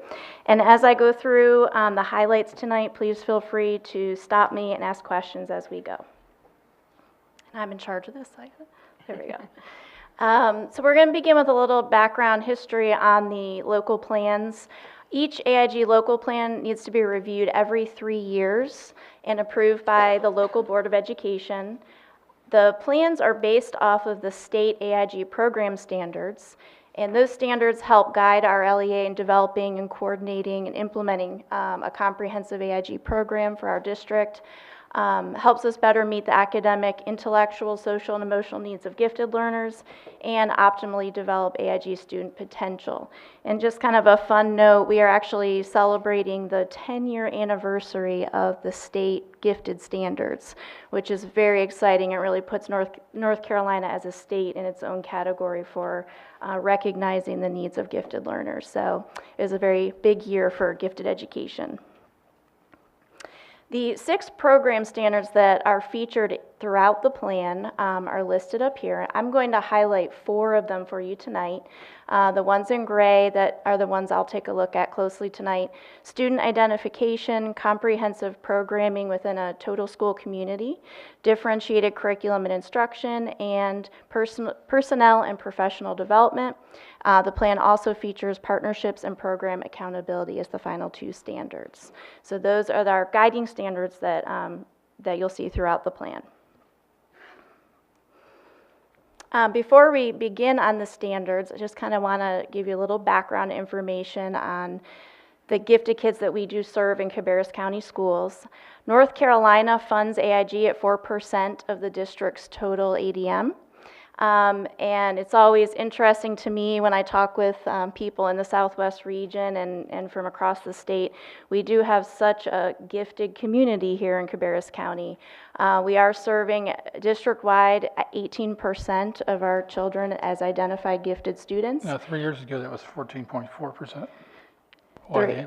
And as I go through the highlights tonight, please feel free to stop me and ask questions as we go. And I'm in charge of this. There we go. So we're going to begin with a little background history on the local plans. Each AIG local plan needs to be reviewed every 3 years and approved by the local Board of Education. The plans are based off of the state AIG program standards, and those standards help guide our LEA in developing and coordinating and implementing a comprehensive AIG program for our district. Helps us better meet the academic, intellectual, social, and emotional needs of gifted learners, and optimally develop AIG student potential. And just kind of a fun note, we are actually celebrating the 10-year anniversary of the state gifted standards, which is very exciting. It really puts North Carolina as a state in its own category for recognizing the needs of gifted learners. So it was a very big year for gifted education. The 6 program standards that are featured throughout the plan are listed up here. I'm going to highlight 4 of them for you tonight. The ones in gray that are the ones I'll take a look at closely tonight. Student identification, comprehensive programming within a total school community, differentiated curriculum and instruction, and personnel and professional development. The plan also features partnerships and program accountability as the final 2 standards. So those are our guiding standards that, that you'll see throughout the plan. Before we begin on the standards, I just kind of want to give you a little background information on the gifted kids that we do serve in Cabarrus County schools. North Carolina funds AIG at 4% of the district's total ADM. And it's always interesting to me when I talk with people in the Southwest region and from across the state. We do have such a gifted community here in Cabarrus County. We are serving district-wide 18% of our children as identified gifted students. Now, 3 years ago, that was 14.4%.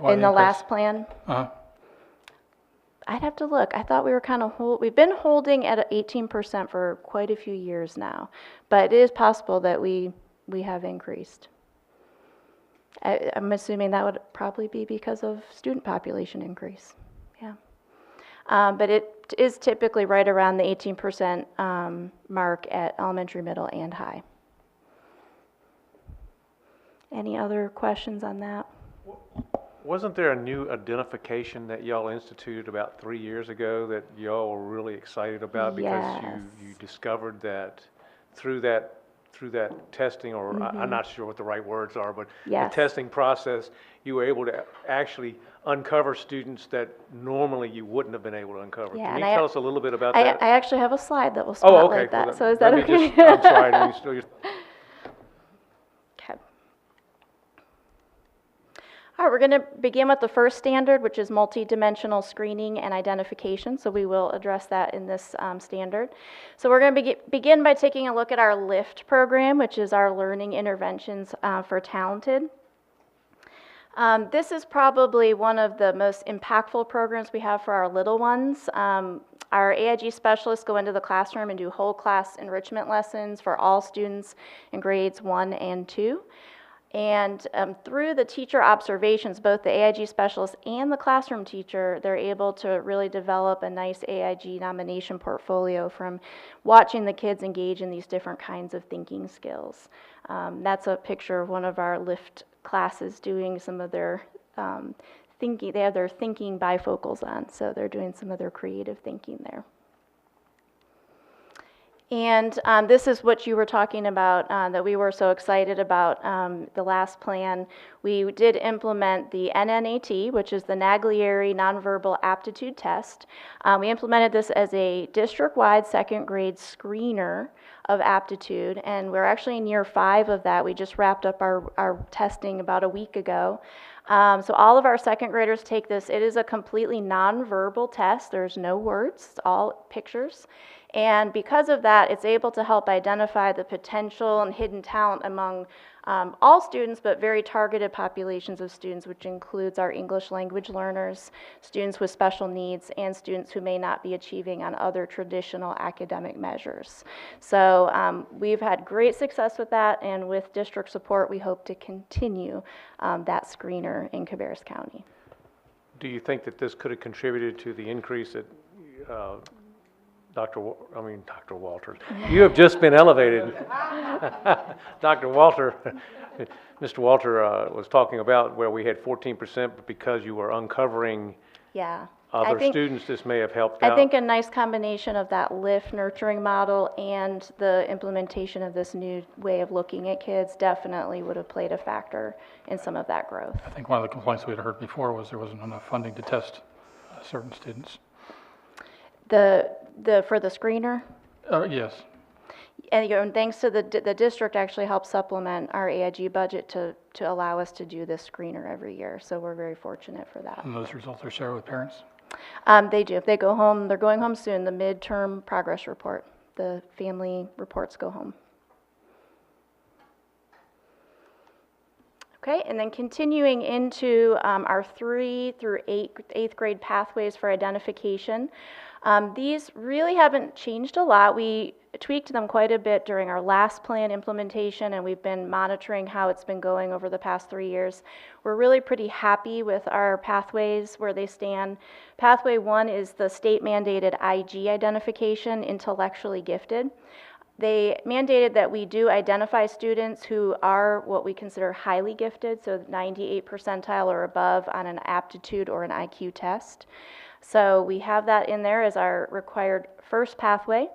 In the last plan? Uh-huh. I'd have to look. I thought we were kind of we've been holding at 18% for quite a few years now, but it is possible that we have increased. I'm assuming that would probably be because of student population increase. Yeah. But it is typically right around the 18% mark at elementary, middle, and high. Any other questions on that? Wasn't there a new identification that y'all instituted about 3 years ago that y'all were really excited about? Because you discovered that through that testing, or I'm not sure what the right words are, but the testing process, you were able to actually uncover students that normally you wouldn't have been able to uncover. Yeah, Can you tell us a little bit about that? I actually have a slide that will spotlight that. Well, so is that okay? I'm sorry. Okay. All right, we're going to begin with the first standard, which is multidimensional screening and identification. So we will address that in this standard. So we're going to begin by taking a look at our LIFT program, which is our Learning Interventions for Talented. This is probably one of the most impactful programs we have for our little ones. Our AIG specialists go into the classroom and do whole class enrichment lessons for all students in grades 1 and 2. And through the teacher observations, both the AIG specialist and the classroom teacher, they're able to really develop a nice AIG nomination portfolio from watching the kids engage in these different kinds of thinking skills. That's a picture of one of our LIFT classes doing some of their thinking. They have their thinking bifocals on, so they're doing some of their creative thinking there. And this is what you were talking about, that we were so excited about the last plan. We did implement the NNAT, which is the Naglieri Nonverbal Aptitude Test. We implemented this as a district-wide second grade screener of aptitude, and we're actually in year 5 of that. We just wrapped up our testing about a week ago. So all of our second graders take this. It is a completely nonverbal test. There's no words, it's all pictures. And because of that, it's able to help identify the potential and hidden talent among all students, but very targeted populations of students, which includes our English language learners, students with special needs, and students who may not be achieving on other traditional academic measures. So we've had great success with that, and with district support, we hope to continue that screener in Cabarrus County. Do you think that this could have contributed to the increase that Dr. Walters, you have just been elevated. Dr. Walter, Mr. Walter was talking about where we had 14%, but because you were uncovering other students, this may have helped out. I think a nice combination of that LIFT nurturing model and the implementation of this new way of looking at kids definitely would have played a factor in some of that growth. I think one of the complaints we had heard before was there wasn't enough funding to test certain students. For the screener? Yes. And thanks to the district actually helps supplement our AIG budget to allow us to do this screener every year. So we're very fortunate for that. And those results are shared with parents? They do. They go home. They're going home soon. The midterm progress report. The family reports go home. Okay, and then continuing into our 3 through 8th grade pathways for identification. These really haven't changed a lot. We tweaked them quite a bit during our last plan implementation, and we've been monitoring how it's been going over the past 3 years. We're really pretty happy with our pathways, where they stand. Pathway 1 is the state-mandated IG identification, intellectually gifted. They mandated that we do identify students who are what we consider highly gifted, so 98 percentile or above on an aptitude or an IQ test. So we have that in there as our required first pathway.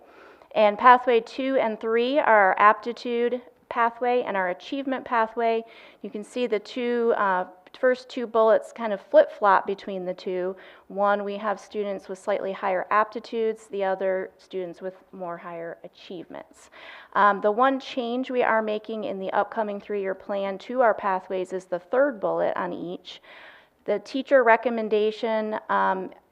And pathway 2 and 3 are our aptitude pathway and our achievement pathway. You can see the first two bullets kind of flip-flop between the two. One, we have students with slightly higher aptitudes, the other students with more higher achievements. The one change we are making in the upcoming 3-year plan to our pathways is the third bullet on each. The teacher recommendation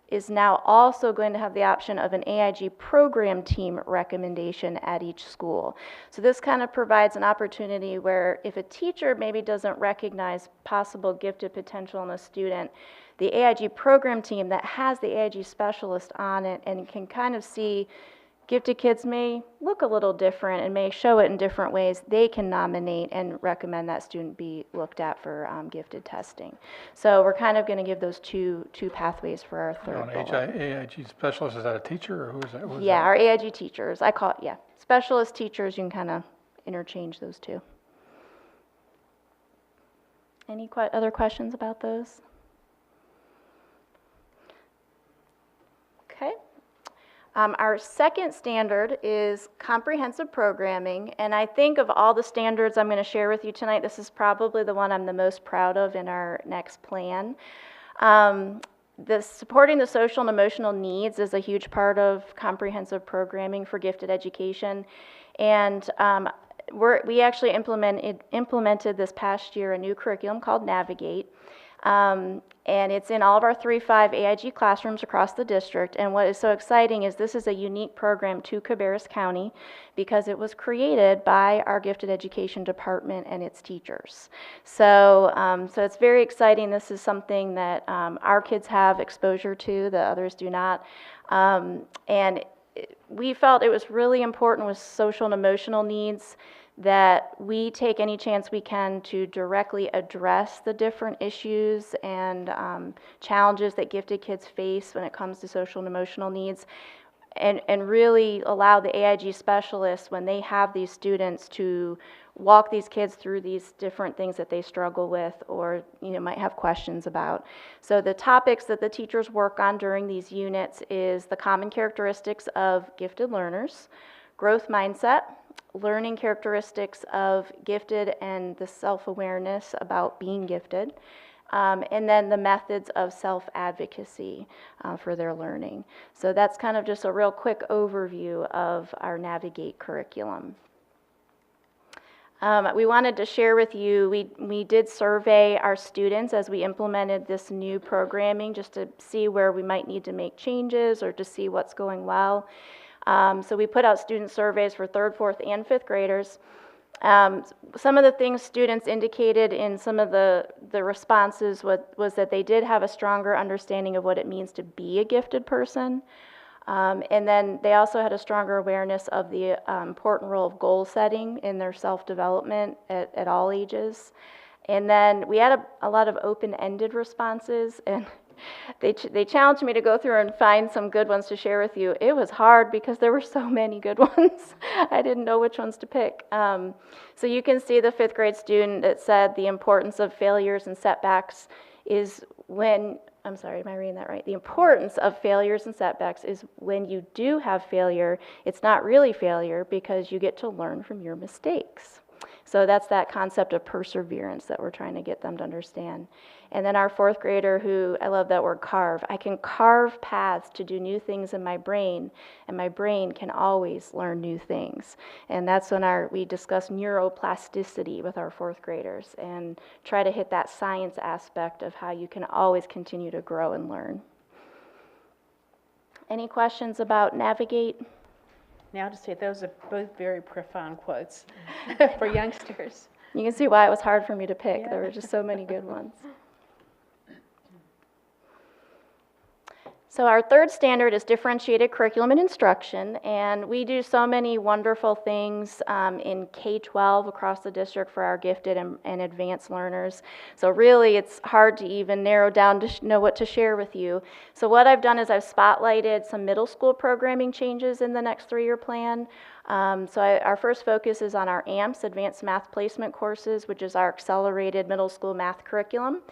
is now also going to have the option of an AIG program team recommendation at each school. So this kind of provides an opportunity where if a teacher maybe doesn't recognize possible gifted potential in a student, the AIG program team that has the AIG specialist on it and can kind of see gifted kids may look a little different and may show it in different ways, they can nominate and recommend that student be looked at for gifted testing. So we're kind of going to give those two pathways for our third bullet. AIG specialist, is that a teacher or who is that? Yeah, our AIG teachers. I call it, yeah. Specialist teachers, you can kind of interchange those two. Any other questions about those? Okay. Our second standard is comprehensive programming, and I think of all the standards I'm going to share with you tonight, this is probably the one I'm the most proud of in our next plan. Supporting the social and emotional needs is a huge part of comprehensive programming for gifted education, and we actually implemented this past year a new curriculum called Navigate. And it's in all of our 3-5 AIG classrooms across the district. And what is so exciting is this is a unique program to Cabarrus County because it was created by our gifted education department and its teachers. So, so it's very exciting. This is something that our kids have exposure to, the others do not. And we felt it was really important with social and emotional needs that we take any chance we can to directly address the different issues and challenges that gifted kids face when it comes to social and emotional needs, and really allow the AIG specialists, when they have these students, to walk these kids through these different things that they struggle with or might have questions about. So the topics that the teachers work on during these units is the common characteristics of gifted learners, growth mindset, learning characteristics of gifted and the self-awareness about being gifted, and then the methods of self-advocacy for their learning. So that's kind of just a real quick overview of our Navigate curriculum. We wanted to share with you, we did survey our students as we implemented this new programming just to see where we might need to make changes or to see what's going well. So we put out student surveys for 3rd, 4th, and 5th graders. Some of the things students indicated in some of the responses was that they did have a stronger understanding of what it means to be a gifted person. And then they also had a stronger awareness of the important role of goal setting in their self-development at all ages. And then we had a lot of open-ended responses, and they challenged me to go through and find some good ones to share with you. It was hard because there were so many good ones. I didn't know which ones to pick. So you can see the 5th grade student that said the importance of failures and setbacks is when, I'm sorry, am I reading that right? The importance of failures and setbacks is when you do have failure, it's not really failure because you get to learn from your mistakes. So that's that concept of perseverance that we're trying to get them to understand. And then our 4th grader who, I love that word carve, I can carve paths to do new things in my brain, and my brain can always learn new things. And that's when we discuss neuroplasticity with our 4th graders and try to hit that science aspect of how you can always continue to grow and learn. Any questions about Navigate? Now to say those are both very profound quotes for youngsters. You can see why it was hard for me to pick. Yeah. There were just so many good ones. So our 3rd standard is differentiated curriculum and instruction, and we do so many wonderful things in K-12 across the district for our gifted and advanced learners. So really it's hard to even narrow down to know what to share with you. So what I've done is I've spotlighted some middle school programming changes in the next 3-year plan. Our first focus is on our AMPS, Advanced Math Placement courses, which is our accelerated middle school math curriculum.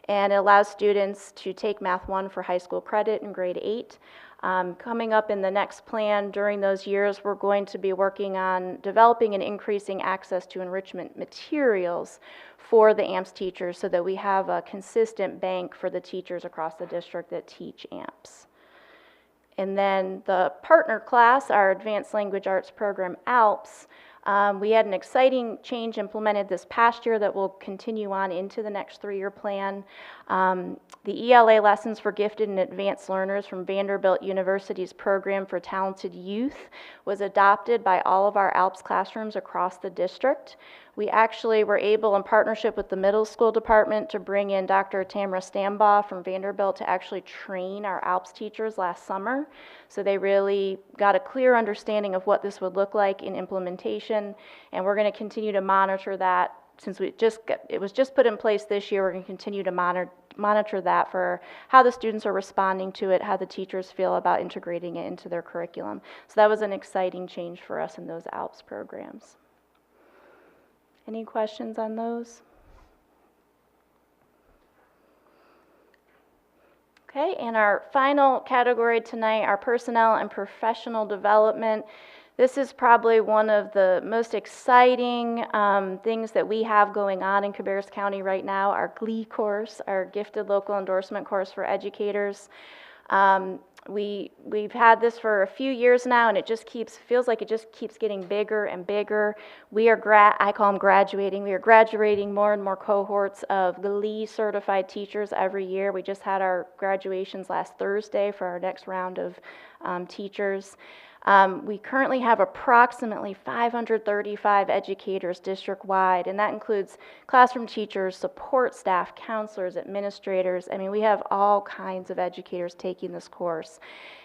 And it allows students to take Math 1 for high school credit in grade 8. Coming up in the next plan during those years, we're going to be working on developing and increasing access to enrichment materials for the AMPS teachers so that we have a consistent bank for the teachers across the district that teach AMPS. And then the partner class, our Advanced Language Arts program, ALPS, we had an exciting change implemented this past year that will continue on into the next 3-year plan. The ELA lessons for gifted and advanced learners from Vanderbilt University's program for talented youth was adopted by all of our ALPS classrooms across the district. We actually were able, in partnership with the middle school department, to bring in Dr. Tamara Stambaugh from Vanderbilt to actually train our ALPS teachers last summer. So they really got a clear understanding of what this would look like in implementation, and we're going to continue to monitor that. Since it was just put in place this year, we're going to continue to monitor that for how the students are responding to it, how the teachers feel about integrating it into their curriculum. So that was an exciting change for us in those ALPS programs. Any questions on those? Okay, and our final category tonight, our personnel and professional development. This is probably one of the most exciting things that we have going on in Cabarrus County right now, our GLEE course, our Gifted Local Endorsement course for educators. We've had this for a few years now, and it just feels like it just keeps getting bigger and bigger. We are I call them graduating. We are graduating more and more cohorts of GLEE certified teachers every year. We just had our graduations last Thursday for our next round of teachers. We currently have approximately 535 educators district-wide, and that includes classroom teachers, support staff, counselors, administrators. I mean, we have all kinds of educators taking this course,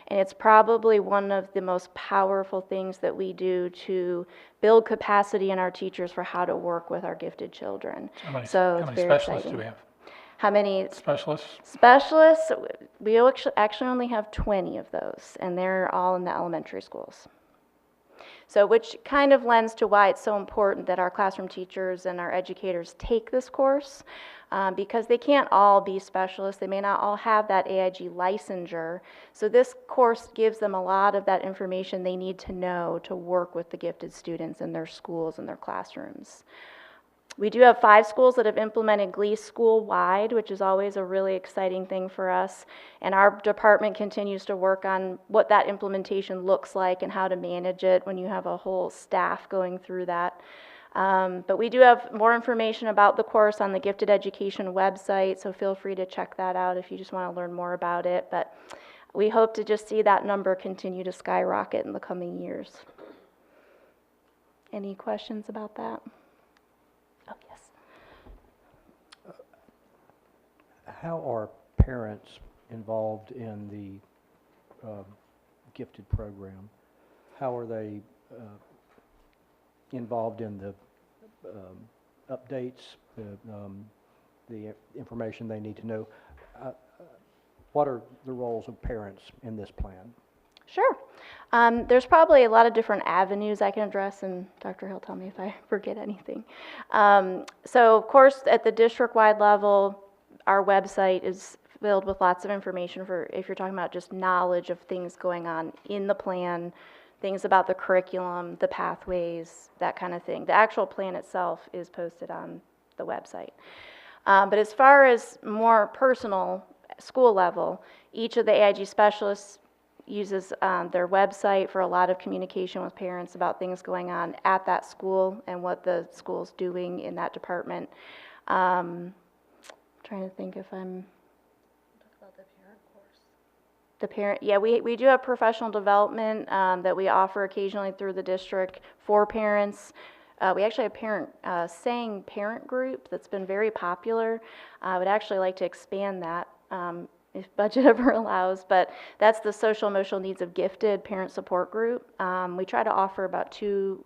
and it's probably one of the most powerful things that we do to build capacity in our teachers for how to work with our gifted children. How many very specialists exciting. do we have? How many Specialists? specialists? We actually only have 20 of those, and they're all in the elementary schools. So which kind of lends to why it's so important that our classroom teachers and our educators take this course, because they can't all be specialists. They may not all have that AIG licensure. So this course gives them a lot of that information they need to know to work with the gifted students in their schools and their classrooms. We do have 5 schools that have implemented GLEE school-wide, which is always a really exciting thing for us. And our department continues to work on what that implementation looks like and how to manage it when you have a whole staff going through that. But we do have more information about the course on the Gifted Education website, so feel free to check that out if you just want to learn more about it. But we hope to just see that number continue to skyrocket in the coming years. Any questions about that? Oh, yes. How are parents involved in the gifted program? How are they involved in the updates, the information they need to know? What are the roles of parents in this plan? Sure. There's probably a lot of different avenues I can address, and Dr. Hill, tell me if I forget anything. So, of course, at the district-wide level, our website is filled with lots of information for if you're talking about just knowledge of things going on in the plan, things about the curriculum, the pathways, that kind of thing. The actual plan itself is posted on the website. But as far as more personal, school level, each of the AIG specialists uses their website for a lot of communication with parents about things going on at that school and what the school's doing in that department. Trying to think if I'm... Talk about the parent course. The parent, yeah, we do have professional development that we offer occasionally through the district for parents. We actually have saying parent group that's been very popular. I would actually like to expand that. If budget ever allows, but that's the social emotional needs of gifted parent support group. We try to offer about 2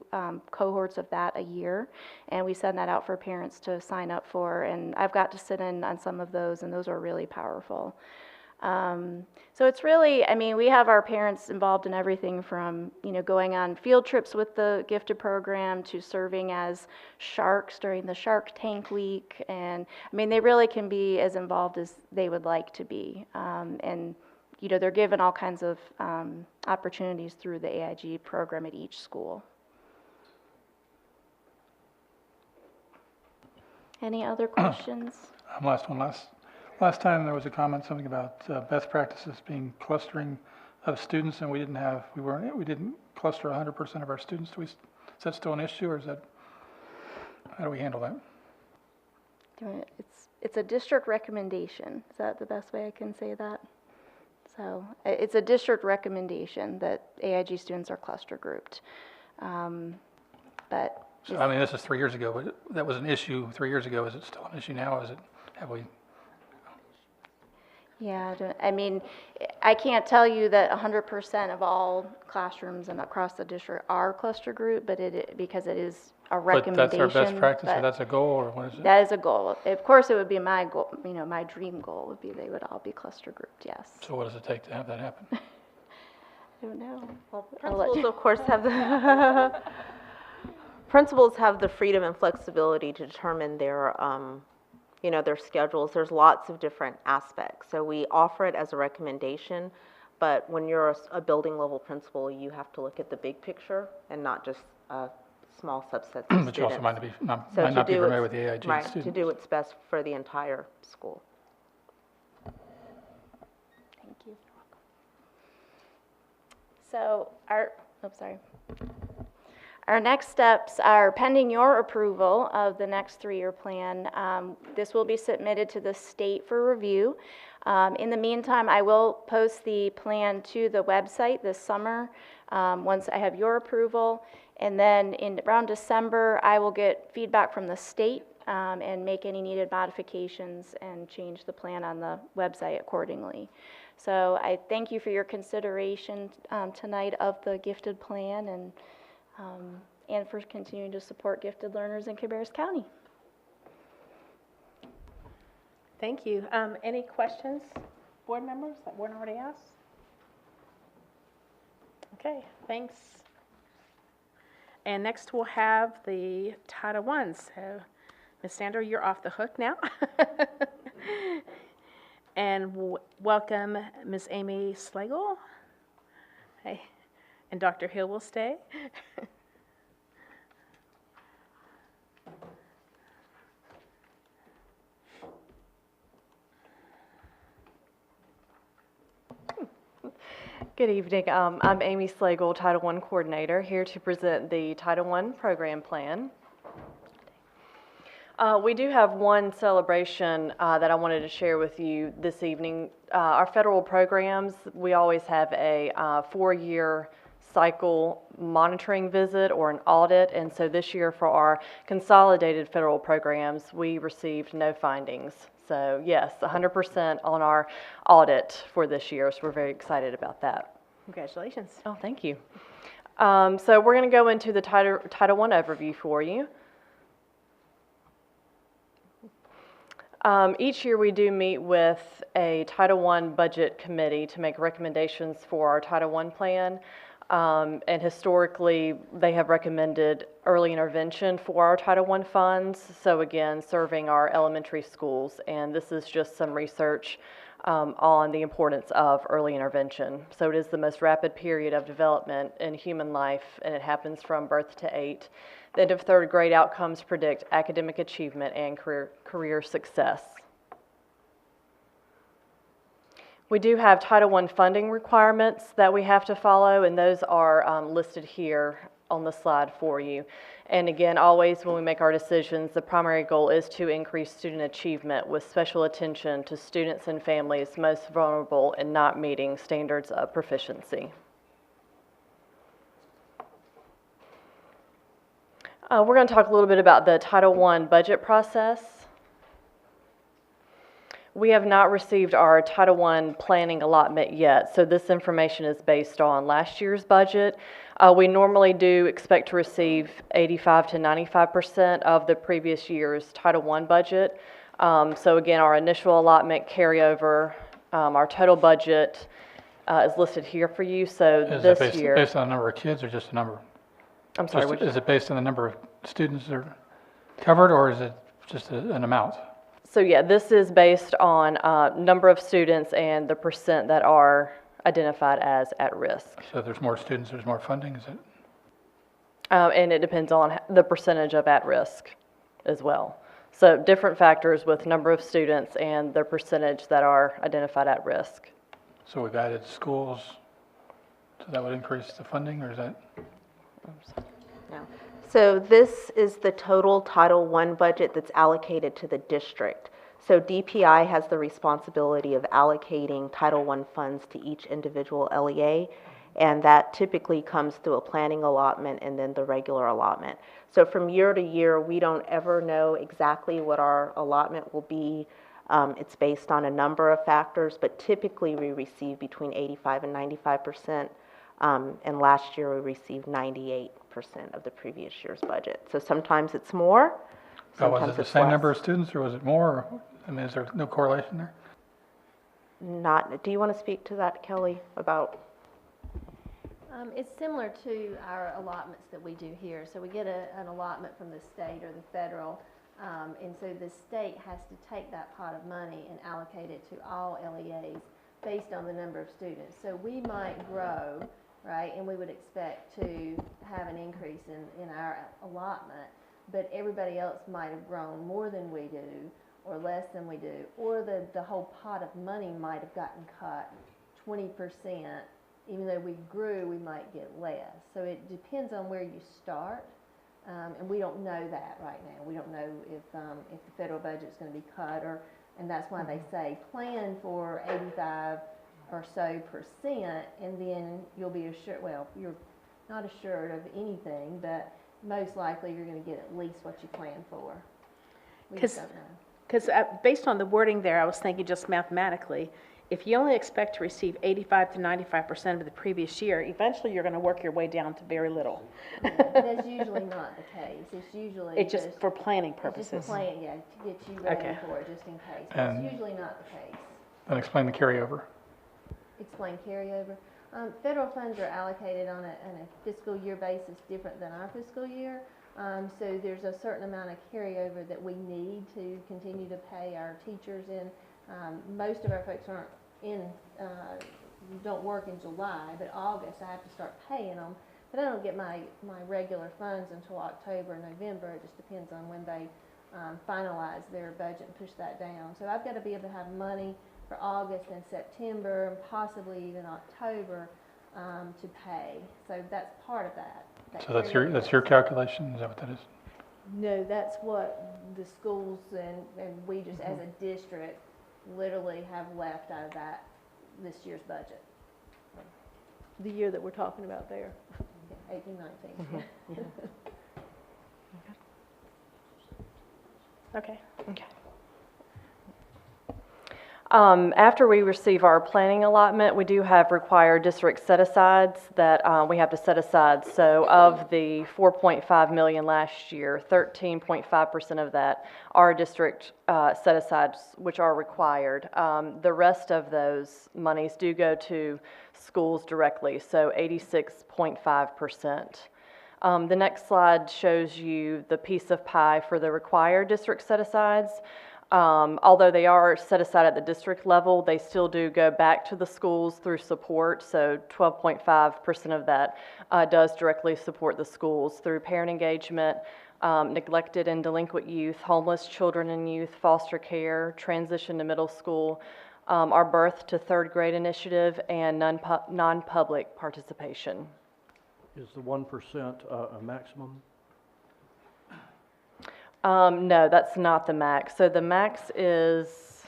cohorts of that a year, and we send that out for parents to sign up for, and I've got to sit in on some of those, and those are really powerful. So it's really, I mean, we have our parents involved in everything from, going on field trips with the gifted program to serving as sharks during the Shark Tank week. And I mean, they really can be as involved as they would like to be. And, you know, they're given all kinds of opportunities through the AIG program at each school. Any other questions? Last one. Last time there was a comment, something about best practices being clustering of students, and we didn't cluster 100% of our students. Is that still an issue, or how do we handle that? It's a district recommendation. Is that the best way I can say that? So it's a district recommendation that AIG students are cluster grouped. But So, I mean, this is 3 years ago, but that was an issue 3 years ago. Is it still an issue now? Have we? yeah, I mean, I can't tell you that 100% of all classrooms and across the district are cluster group, but because it is a recommendation. But that's our best practice, but so that's a goal, or what is it? that is a goal. Of course, it would be my goal, you know, my dream goal would be they would all be cluster grouped, yes. So what does it take to have that happen? I don't know. Well, principals, of course, have the principals have the freedom and flexibility to determine their, you know, their schedules. There's lots of different aspects. So we offer it as a recommendation, but when you're a building level principal, you have to look at the big picture and not just a small subset of students. But you also might not be So to do familiar it- with the AIG right, students. to do what's best for the entire school. Thank you. So our next steps are pending your approval of the next 3-year plan. This will be submitted to the state for review. In the meantime, I will post the plan to the website this summer once I have your approval. And then around December, I will get feedback from the state and make any needed modifications and change the plan on the website accordingly. So I thank you for your consideration tonight of the gifted plan and for continuing to support gifted learners in Cabarrus County. Thank you. Any questions, board members, that weren't already asked? Okay, thanks. And next we'll have the Title I. So, Ms. Sandra, you're off the hook now. And welcome Ms. Amy Slagle. Hey. And Dr. Hill will stay. Good evening. I'm Amy Slagle, Title I Coordinator, here to present the Title I Program Plan. We do have one celebration that I wanted to share with you this evening. Our federal programs, we always have a 4-year cycle monitoring visit or an audit, and so this year for our consolidated federal programs, we received no findings. So yes, 100% on our audit for this year, so we're very excited about that. Congratulations. Oh, thank you. So we're going to go into the Title I overview for you. Each year we do meet with a Title I budget committee to make recommendations for our Title I plan. And historically, they have recommended early intervention for our Title I funds. So again, serving our elementary schools. And this is just some research on the importance of early intervention. So it is the most rapid period of development in human life, and it happens from birth to 8. The end of 3rd grade outcomes predict academic achievement and career success. We do have Title I funding requirements that we have to follow, and those are listed here on the slide for you. And again, always when we make our decisions, the primary goal is to increase student achievement with special attention to students and families most vulnerable and not meeting standards of proficiency. We're going to talk a little bit about the Title I budget process. We have not received our Title I planning allotment yet, so this information is based on last year's budget. We normally do expect to receive 85 to 95% of the previous year's Title I budget. So again, our initial allotment carryover, our total budget is listed here for you. So this year, based on the number of kids or just the number? I'm sorry. Is it based on the number of students that are covered, or is it just an amount? So yeah, this is based on number of students and the percent that are identified as at risk. So if there's more students, there's more funding, is it? And it depends on the percentage of at risk as well. So different factors with number of students and the percentage that are identified at risk. So we've added schools, so that would increase the funding, or is that? No. So this is the total Title I budget that's allocated to the district. So DPI has the responsibility of allocating Title I funds to each individual LEA, and that typically comes through a planning allotment and then the regular allotment. So from year to year, we don't ever know exactly what our allotment will be. It's based on a number of factors, but typically we receive between 85 and 95%. And last year we received 98% of the previous year's budget. So sometimes it's more, Was sometimes it the it's same less. number of students, or was it more? Or, I mean, is there no correlation there? Do you want to speak to that, Kelly, about? It's similar to our allotments that we do here. So we get an allotment from the state or the federal, and so the state has to take that pot of money and allocate it to all LEAs based on the number of students. So we might grow, right, and we would expect to have an increase in our allotment, but everybody else might have grown more than we do or less than we do, or the whole pot of money might have gotten cut 20%. Even though we grew, we might get less. So it depends on where you start, and we don't know that right now. We don't know if the federal budget is going to be cut, and that's why they say plan for 85 or so percent, and then you'll be assured. Well, you're not assured of anything, but most likely you're going to get at least what you plan for. We just don't know. Because based on the wording there, I was thinking just mathematically, if you only expect to receive 85 to 95% of the previous year, eventually you're going to work your way down to very little. That's usually not the case. It's usually It's just for planning purposes. Just plan, yeah, to get you ready Okay. for it, just in case. But And- it's usually not the case. Then explain the carryover. Explain carryover. Federal funds are allocated on a fiscal year basis different than our fiscal year. So there's a certain amount of carryover that we need to continue to pay our teachers in. Most of our folks don't work in July, but August I have to start paying them. But I don't get my regular funds until October and November. It just depends on when they finalize their budget and push that down. So I've got to be able to have money for August and September and possibly even October to pay. So that's part of that. So that's your calculation, is that what that is? No, that's what the schools and we just as a district literally have left out of that this year's budget. The year that we're talking about there, 18, 19. Okay. Okay. After we receive our planning allotment, we do have required district set-asides that we have to set aside. So of the 4.5 million last year, 13.5% of that are district set-asides, which are required. The rest of those monies do go to schools directly, so 86.5%. The next slide shows you the piece of pie for the required district set-asides. Although they are set aside at the district level, they still do go back to the schools through support. So 12.5% of that does directly support the schools through parent engagement, neglected and delinquent youth, homeless children and youth, foster care, transition to middle school, our birth to third grade initiative, and non-public participation. Is the 1% a maximum? No, that's not the max. So the max is,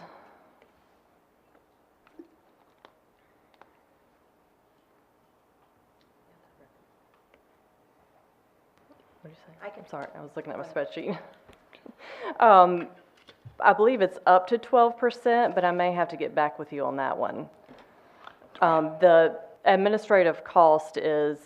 what did you say? I'm sorry, I was looking at my spreadsheet. I believe it's up to 12%, but I may have to get back with you on that one. The administrative cost is,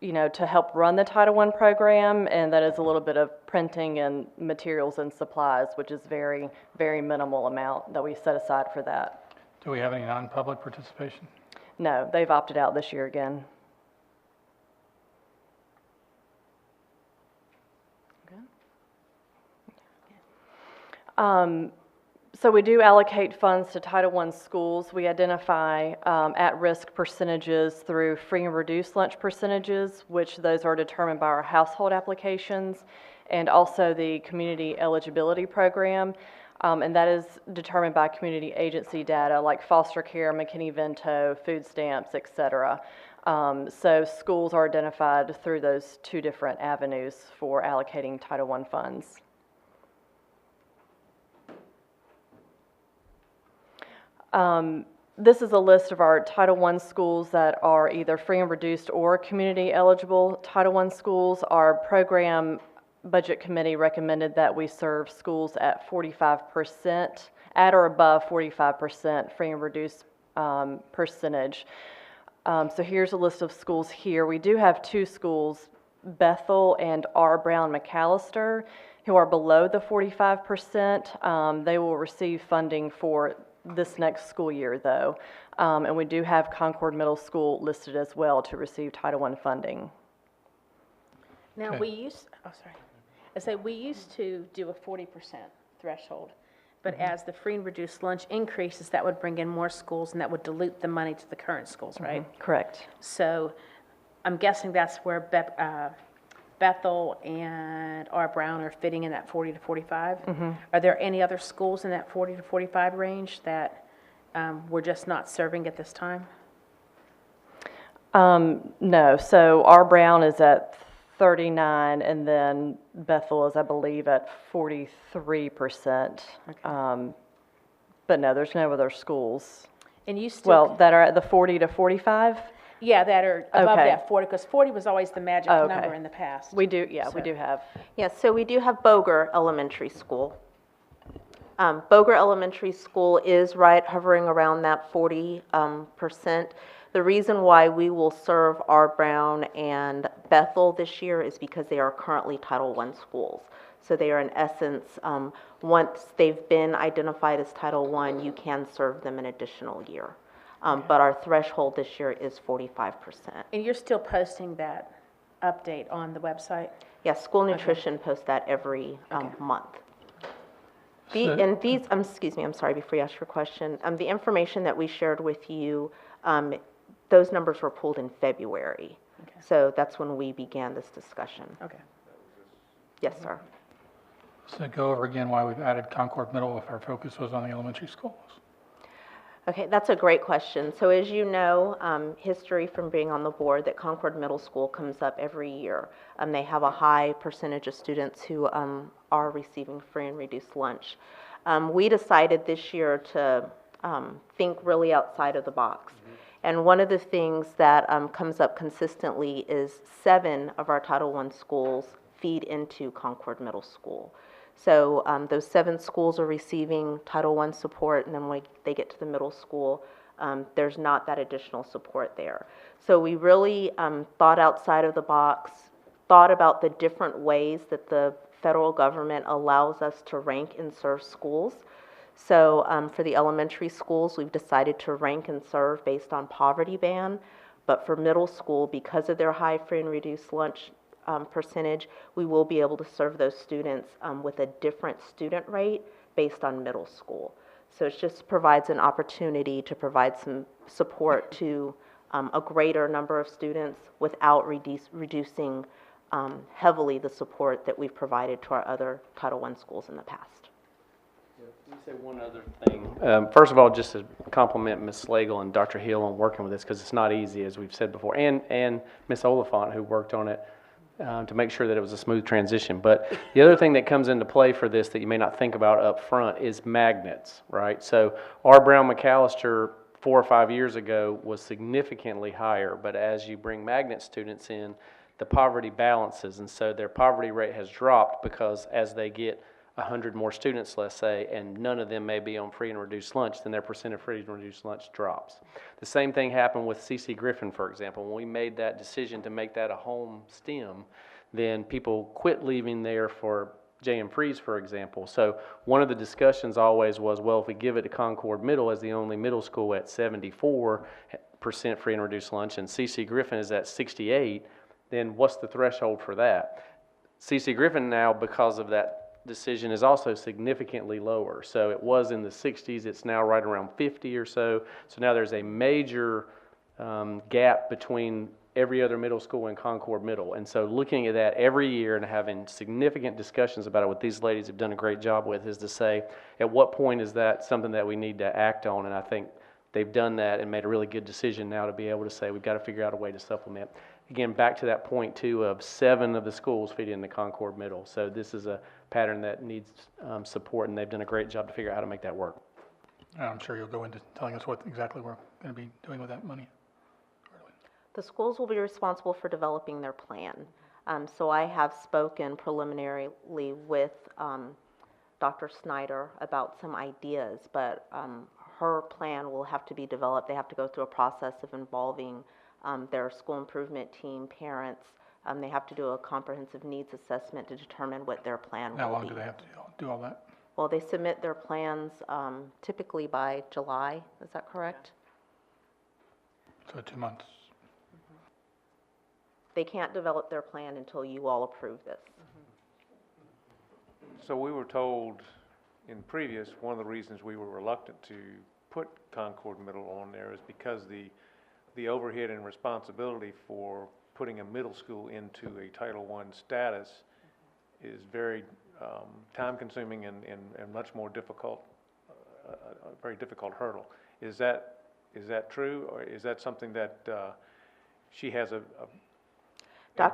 to help run the Title I program, and that is a little bit of printing and materials and supplies, which is very, very minimal amount that we set aside for that. Do we have any non-public participation? No, they've opted out this year again. So we do allocate funds to Title I schools. We identify at-risk percentages through free and reduced lunch percentages, which those are determined by our household applications, and also the community eligibility program. And that is determined by community agency data like foster care, McKinney-Vento, food stamps, et cetera. So schools are identified through those two different avenues for allocating Title I funds. This is a list of our Title I schools that are either free and reduced or community eligible Title I schools. Our program budget committee recommended that we serve schools at 45%, at or above 45% free and reduced percentage. So here's a list of schools here. We do have two schools, Bethel and R. Brown McAllister, who are below the 45%. They will receive funding for this next school year, though. And we do have Concord Middle School listed as well to receive Title I funding. Now, we used to do a 40% threshold, but as the free and reduced lunch increases, that would bring in more schools and that would dilute the money to the current schools, right? Correct. So I'm guessing that's where Bethel and R. Brown are fitting in that 40 to 45. Are there any other schools in that 40 to 45 range that we're just not serving at this time? No. So R. Brown is at 39, and then Bethel is, I believe, at 43%. Okay. But no, there's no other schools. And you still that are at the 40 to 45? Yeah, that are above Okay. that 40, because 40 was always the magic number in the past. We do, yeah, we do have. Yes, so we do have Boger Elementary School. Boger Elementary School is hovering around that 40%. The reason why we will serve R. Brown and Bethel this year is because they are currently Title I schools. So they are in essence, once they've been identified as Title I, you can serve them an additional year. But our threshold this year is 45%. And you're still posting that update on the website? Yes, School Nutrition posts that every month. Excuse me, I'm sorry, before you ask your question, the information that we shared with you, those numbers were pulled in February. Okay. So that's when we began this discussion. Okay. Yes, sir. So go over again why we've added Concord Middle if our focus was on the elementary schools. Okay, that's a great question. So as you know, history from being on the board, that Concord Middle School comes up every year. They have a high percentage of students who are receiving free and reduced lunch. We decided this year to think really outside of the box. And one of the things that comes up consistently is 7 of our Title I schools feed into Concord Middle School. So those 7 schools are receiving Title I support, and then when they get to the middle school, there's not that additional support there. So we really thought outside of the box, thought about the different ways that the federal government allows us to rank and serve schools. So for the elementary schools, we've decided to rank and serve based on poverty band, but for middle school, because of their high free and reduced lunch percentage, we will be able to serve those students with a different student rate based on middle school. So it just provides an opportunity to provide some support to a greater number of students without reducing heavily the support that we've provided to our other Title I schools in the past. Let me say one other thing. First of all, just to compliment Ms. Slagle and Dr. Hill on working with this, because it's not easy, as we've said before, and Ms. Oliphant, who worked on it to make sure that it was a smooth transition. But the other thing that comes into play for this that you may not think about up front is magnets, right? So R. Brown McAllister 4 or 5 years ago was significantly higher, but as you bring magnet students in, the poverty balances, and so their poverty rate has dropped because as they get 100 more students, let's say, and none of them may be on free and reduced lunch, then their percent of free and reduced lunch drops. The same thing happened with C.C. Griffin, for example. When we made that decision to make that a home STEM, then people quit leaving there for J.M. Freeze, for example. So one of the discussions always was, well, if we give it to Concord Middle as the only middle school at 74% free and reduced lunch, and C.C. Griffin is at 68%, then what's the threshold for that? C.C. Griffin now, because of that decision is also significantly lower. So it was in the 60s, it's now right around 50 or so. So now there's a major gap between every other middle school and Concord Middle. And so looking at that every year and having significant discussions about it, what these ladies have done a great job with, is to say, at what point is that something that we need to act on? And I think they've done that and made a really good decision now to be able to say, we've got to figure out a way to supplement. Again, back to that point too of 7 of the schools feed into Concord Middle. So this is a pattern that needs support, and they've done a great job to figure out how to make that work. I'm sure you'll go into telling us what exactly we're going to be doing with that money. The schools will be responsible for developing their plan. So I have spoken preliminarily with Dr. Snyder about some ideas, but her plan will have to be developed. They have to go through a process of involving their school improvement team, parents. They have to do a comprehensive needs assessment to determine what their plan will be. How long do they have to do all that? Well, they submit their plans typically by July. Is that correct? So 2 months. They can't develop their plan until you all approve this. So we were told in previous, one of the reasons we were reluctant to put Concord Middle on there is because the overhead and responsibility for putting a middle school into a Title I status is very time-consuming and much more difficult, a very difficult hurdle. Is that true, or is that something that she has a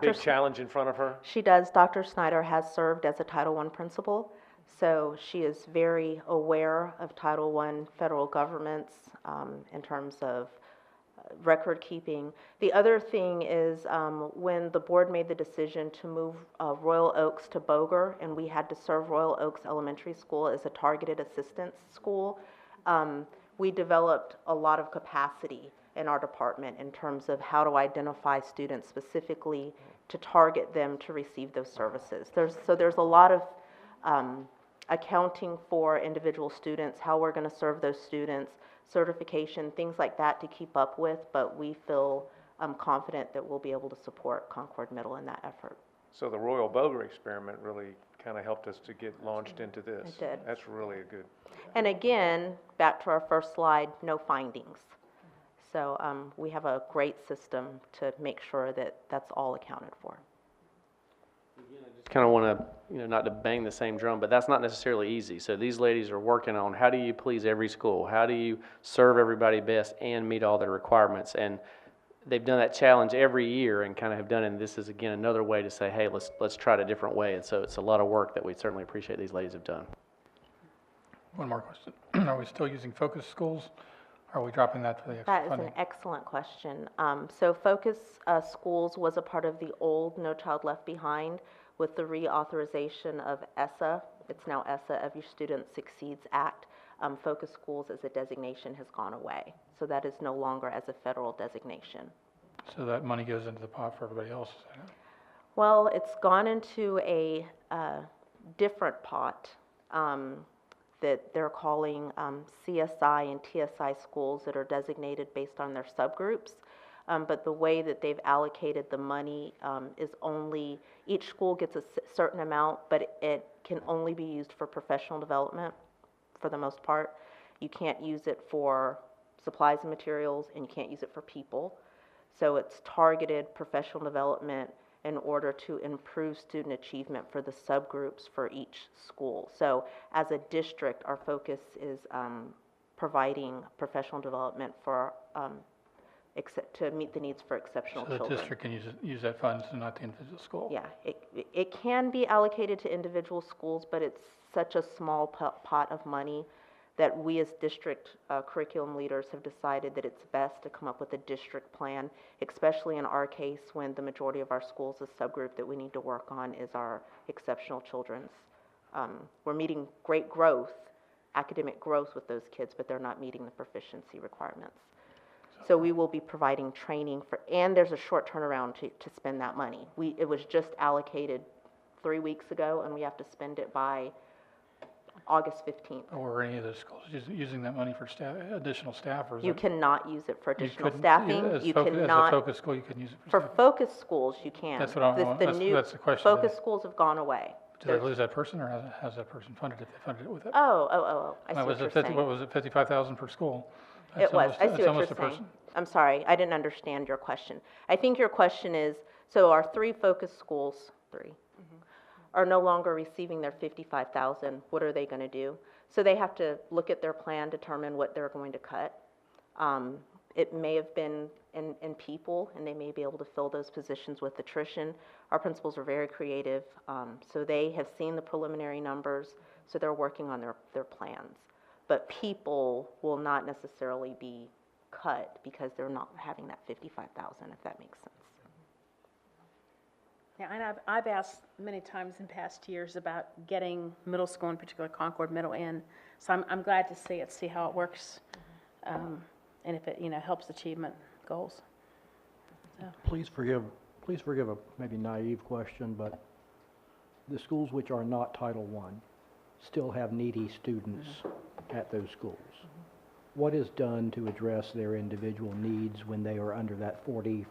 big challenge in front of her? She does. Dr. Snyder has served as a Title I principal, so she is very aware of Title I federal governments in terms of record keeping. The other thing is when the board made the decision to move Royal Oaks to Boger, and we had to serve Royal Oaks Elementary School as a targeted assistance school, we developed a lot of capacity in our department in terms of how to identify students specifically to target them to receive those services. There's a lot of accounting for individual students, how we're going to serve those students, certification, things like that to keep up with, but we feel confident that we'll be able to support Concord Middle in that effort. So the Royal Boger experiment really kind of helped us to get launched into this. It did. That's really a good. And again, back to our first slide, no findings. So we have a great system to make sure that that's all accounted for. Just kind of want to, not to bang the same drum, but that's not necessarily easy. So these ladies are working on how do you please every school? How do you serve everybody best and meet all their requirements? And they've done that challenge every year and kind of have done it. And this is, again, another way to say, hey, let's try it a different way. And so it's a lot of work that we certainly appreciate these ladies have done. One more question. Are we still using focus schools? Are we dropping that for the extra That is funding? an excellent question. So Focus Schools was a part of the old No Child Left Behind. With the reauthorization of ESSA, it's now ESSA, Every Student Succeeds Act, Focus Schools as a designation has gone away. So that is no longer as a federal designation. So that money goes into the pot for everybody else? Is that it? Well, it's gone into a different pot that they're calling CSI and TSI schools that are designated based on their subgroups. But the way that they've allocated the money is only, each school gets a certain amount, but it can only be used for professional development for the most part. You can't use it for supplies and materials, and you can't use it for people. So it's targeted professional development in order to improve student achievement for the subgroups for each school. So as a district, our focus is providing professional development for to meet the needs for exceptional children. So the district can use that funds and not the individual school? Yeah, it can be allocated to individual schools, but it's such a small pot of money that we as district curriculum leaders have decided that it's best to come up with a district plan, especially in our case when the majority of our schools, the subgroup that we need to work on is our exceptional children's. We're meeting great growth, academic growth with those kids, but they're not meeting the proficiency requirements. So we will be providing training for, and there's a short turnaround to spend that money. It was just allocated 3 weeks ago, and we have to spend it by August 15th. Or any of the schools using that money for additional staff? Or is You it, cannot use it for additional couldn't- staffing. As You as a cannot, focus school, you couldn't use it for staff? focus schools, you can. That's what I want. The new That's the question. focus schools have gone away. Did they lose that person, or how's that person funded if they funded it with it? I see what Was you're it 50, saying. what was it, 55,000 per school? It That's was, almost- I see that's what you're almost a saying. person. I'm sorry, I didn't understand your question. I think your question is, so our 3 focus schools, 3, are no longer receiving their 55,000, what are they gonna do? So they have to look at their plan, determine what they're going to cut. It may have been in people, and they may be able to fill those positions with attrition. Our principals are very creative, so they have seen the preliminary numbers, so they're working on their plans. But people will not necessarily be cut because they're not having that 55,000, if that makes sense. Yeah, and I've asked many times in past years about getting middle school, in particular Concord Middle, in. So I'm glad to see how it works, and if it, helps achievement goals. So. Please forgive a maybe naive question, but the schools which are not Title I still have needy students at those schools. What is done to address their individual needs when they are under that 40%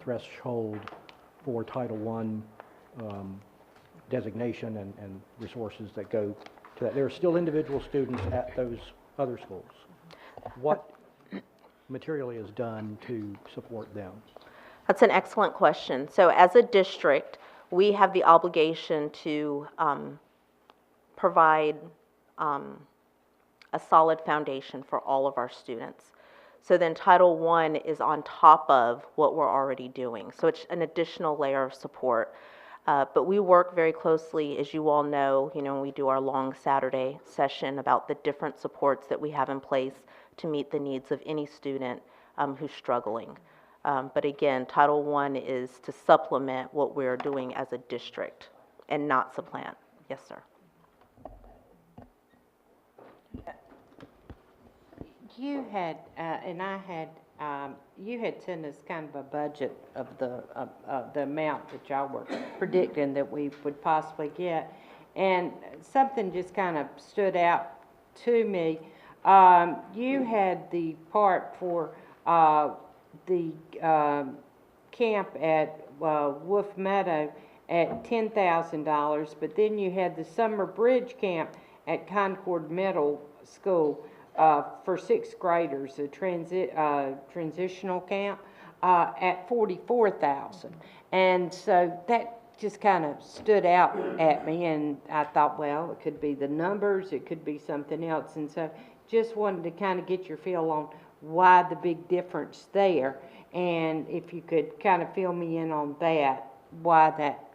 threshold for Title I designation and resources that go to that? There are still individual students at those other schools. What materially is done to support them? That's an excellent question. So as a district, we have the obligation to provide a solid foundation for all of our students. So then Title I is on top of what we're already doing. So it's an additional layer of support. But we work very closely, as you all know, we do our long Saturday session about the different supports that we have in place to meet the needs of any student who's struggling. But again, Title I is to supplement what we're doing as a district and not supplant. Yes, sir. You had, and I had, you had sent us kind of a budget of the amount that y'all were predicting that we would possibly get. And something just kind of stood out to me. You had the part for the camp at Wolf Meadow at $10,000, but then you had the summer bridge camp at Concord Middle School for 6th graders, a transitional camp at $44,000. And so that just kind of stood out at me, and I thought, well, it could be the numbers, it could be something else. And so just wanted to kind of get your feel on why the big difference there, and if you could kind of fill me in on that, why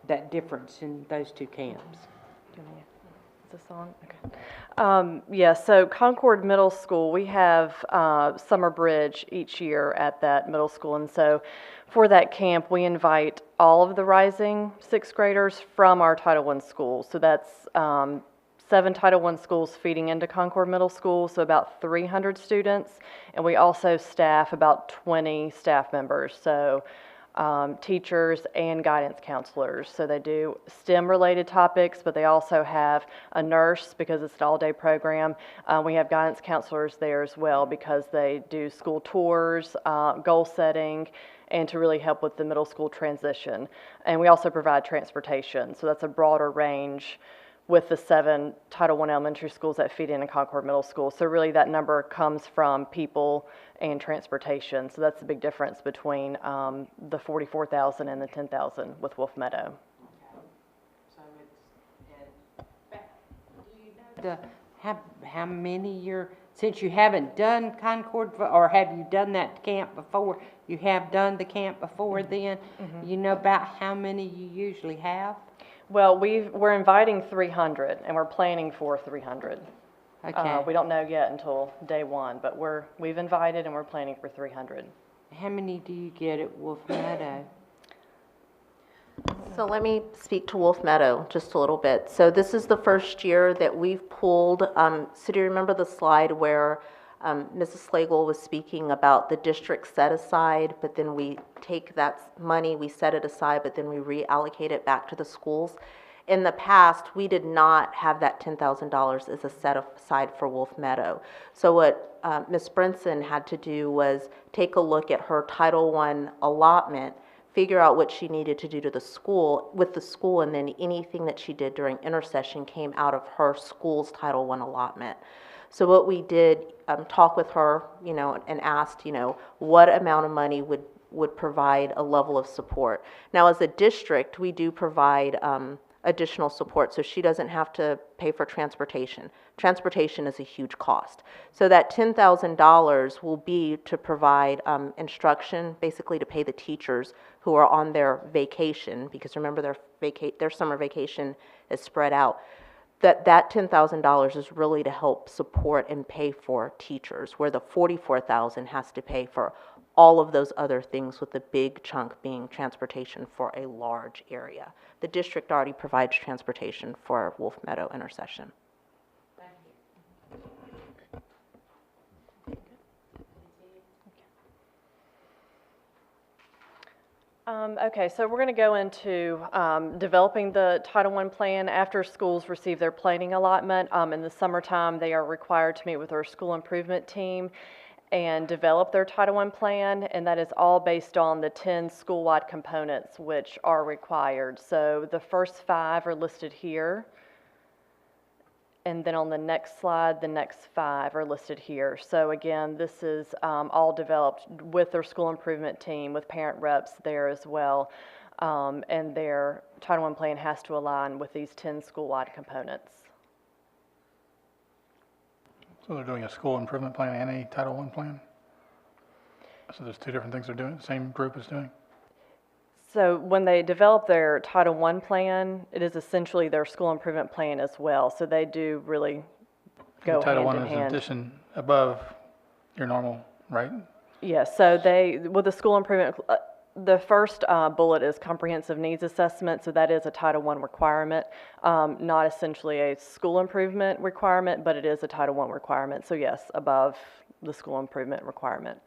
that difference in those two camps. Is this on? Okay. Yeah, so Concord Middle School, we have summer bridge each year at that middle school, and so for that camp, we invite all of the rising 6th graders from our Title I schools. So that's 7 Title I schools feeding into Concord Middle School, so about 300 students, and we also staff about 20 staff members, so teachers and guidance counselors. So they do STEM-related topics, but they also have a nurse because it's an all-day program. We have guidance counselors there as well because they do school tours, goal setting, and to really help with the middle school transition. And we also provide transportation, so that's a broader range with the 7 Title I elementary schools that feed into Concord Middle School. So really that number comes from people and transportation. So that's the big difference between the 44,000 and the 10,000 with Wolf Meadow. So do you know how many you're, since you haven't done Concord, or have you done that camp before? You have done the camp before then? You know about how many you usually have? Well, we're inviting 300, and we're planning for 300. Okay. We don't know yet until day 1, but we've invited and we're planning for 300. How many do you get at Wolf Meadow? So let me speak to Wolf Meadow just a little bit. So this is the first year that we've pulled, so do you remember the slide where Mrs. Slagle was speaking about the district set aside, but then we take that money, we set it aside, but then we reallocate it back to the schools? In the past, we did not have that $10,000 as a set aside for Wolf Meadow. So what Ms. Brinson had to do was take a look at her Title I allotment, figure out what she needed to do to the school, with the school, and then anything that she did during intersession came out of her school's Title I allotment. So what we did, talk with her, and asked, what amount of money would provide a level of support. Now, as a district, we do provide additional support, so she doesn't have to pay for transportation. Transportation is a huge cost. So that $10,000 will be to provide instruction, basically to pay the teachers who are on their vacation, because remember their summer vacation is spread out. That $10,000 is really to help support and pay for teachers, where the $44,000 has to pay for all of those other things, with the big chunk being transportation for a large area. The district already provides transportation for Wolf Meadow intercession. Okay, so we're going to go into developing the Title I plan after schools receive their planning allotment. In the summertime, they are required to meet with our school improvement team and develop their Title I plan, and that is all based on the 10 school-wide components which are required. So the first 5 are listed here. And then on the next slide, the next 5 are listed here. So again, this is all developed with their school improvement team, with parent reps there as well. And their Title I plan has to align with these 10 school-wide components. So they're doing a school improvement plan and a Title I plan? So there's 2 different things they're doing, the same group is doing? So when they develop their Title I plan, it is essentially their school improvement plan as well. So they do really go hand in hand. Title I is an addition above your normal, right? Yes, so with the school improvement, the first bullet is comprehensive needs assessment, so that is a Title I requirement, not essentially a school improvement requirement, but it is a Title I requirement. So yes, above the school improvement requirement.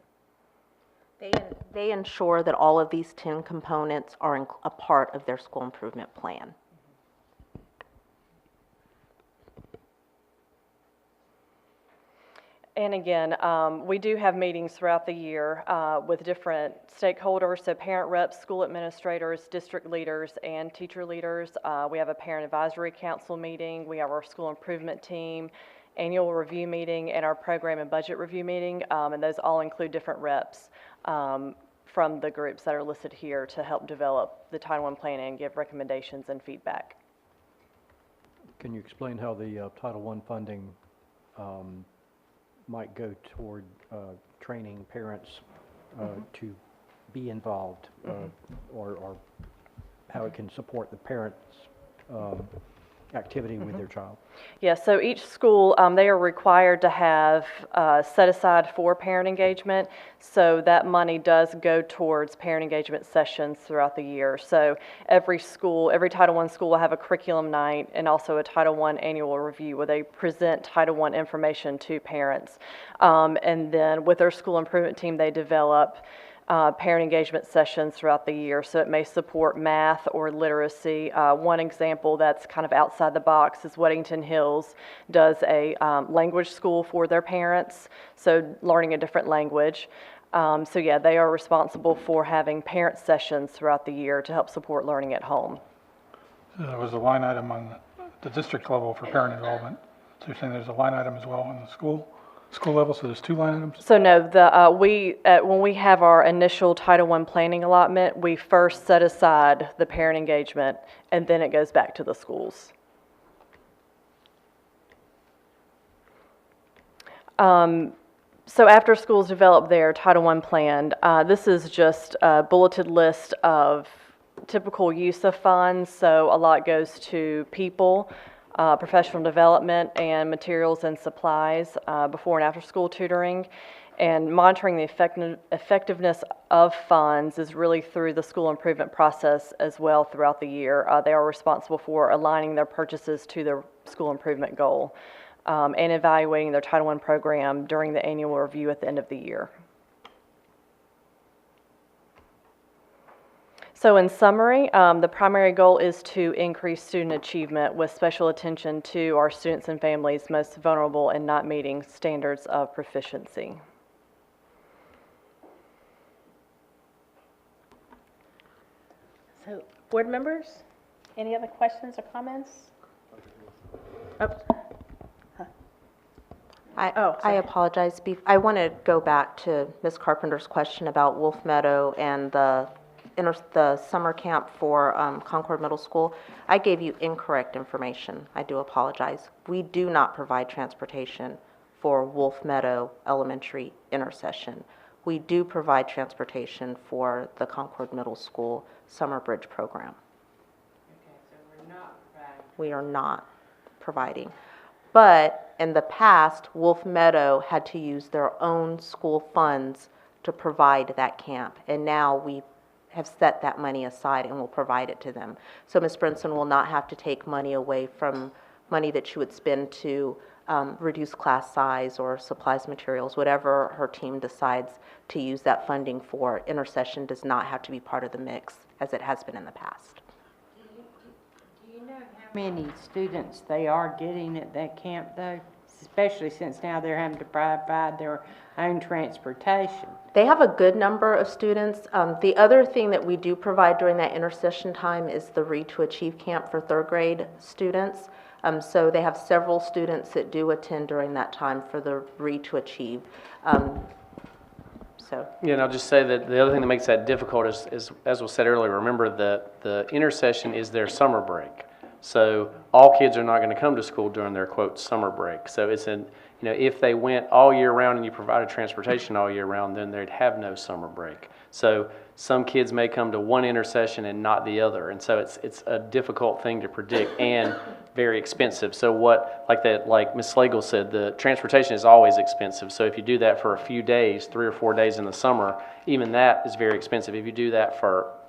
They ensure that all of these 10 components are a part of their school improvement plan. And again, we do have meetings throughout the year with different stakeholders, so parent reps, school administrators, district leaders, and teacher leaders. We have a parent advisory council meeting. We have our school improvement team annual review meeting and our program and budget review meeting, and those all include different reps from the groups that are listed here to help develop the Title I plan and give recommendations and feedback. Can you explain how the Title I funding might go toward training parents to be involved, or how it can support the parents' activity with their child? Yeah, so each school, they are required to have set aside for parent engagement, so that money does go towards parent engagement sessions throughout the year. So every school, every Title I school will have a curriculum night and also a Title I annual review where they present Title I information to parents. And then with their school improvement team, they develop parent engagement sessions throughout the year, so it may support math or literacy. One example that's kind of outside the box is Weddington Hills does a language school for their parents, so learning a different language. So yeah, they are responsible for having parent sessions throughout the year to help support learning at home. So there was a line item on the district level for parent involvement. So you're saying there's a line item as well on the school level, so there's 2 line items? So no, when we have our initial Title I planning allotment, we first set aside the parent engagement, and then it goes back to the schools. So after schools develop their Title I plan, this is just a bulleted list of typical use of funds. So a lot goes to people, professional development, and materials and supplies before and after school tutoring. And monitoring the effectiveness of funds is really through the school improvement process as well throughout the year. They are responsible for aligning their purchases to their school improvement goal and evaluating their Title I program during the annual review at the end of the year. So in summary, the primary goal is to increase student achievement with special attention to our students and families most vulnerable and not meeting standards of proficiency. Board members, any other questions or comments? Oh. I sorry. apologize. I want to go back to Ms. Carpenter's question about Wolf Meadow and the summer camp for Concord Middle School. I gave you incorrect information. I do apologize. We do not provide transportation for Wolf Meadow Elementary intercession. We do provide transportation for the Concord Middle School Summer Bridge program. Okay, so we're not providing. We are not providing. But in the past, Wolf Meadow had to use their own school funds to provide that camp. And now we have set that money aside and will provide it to them. So Ms. Brinson will not have to take money away from money that she would spend to reduce class size or supplies, materials, whatever her team decides to use that funding for. Intercession does not have to be part of the mix as it has been in the past. Do you know how many students they are getting at that camp, though? Especially since now they're having to provide their own transportation. They have a good number of students. The other thing that we do provide during that intercession time is the Read to Achieve camp for third grade students. So they have several students that do attend during that time for the Read to Achieve. Yeah, and I'll just say that the other thing that makes that difficult is as was said earlier, remember that the intercession is their summer break. So all kids are not going to come to school during their, quote, summer break. So it's if they went all year round and you provided transportation all year round, then they'd have no summer break. So some kids may come to one intercession and not the other. And so it's a difficult thing to predict and very expensive. So like Ms. Slagle said, the transportation is always expensive. So if you do that for a few days, 3 or 4 days in the summer, even that is very expensive. If you do that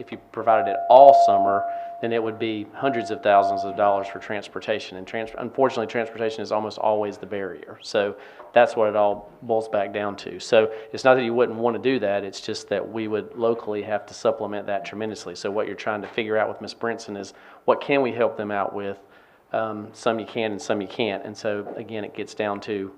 if you provided it all summer, then it would be hundreds of thousands of dollars for transportation. And unfortunately, transportation is almost always the barrier. So that's what it all boils back down to. So it's not that you wouldn't want to do that, it's just that we would locally have to supplement that tremendously. So what you're trying to figure out with Ms. Brinson is what can we help them out with? Some you can and some you can't. And so again, it gets down to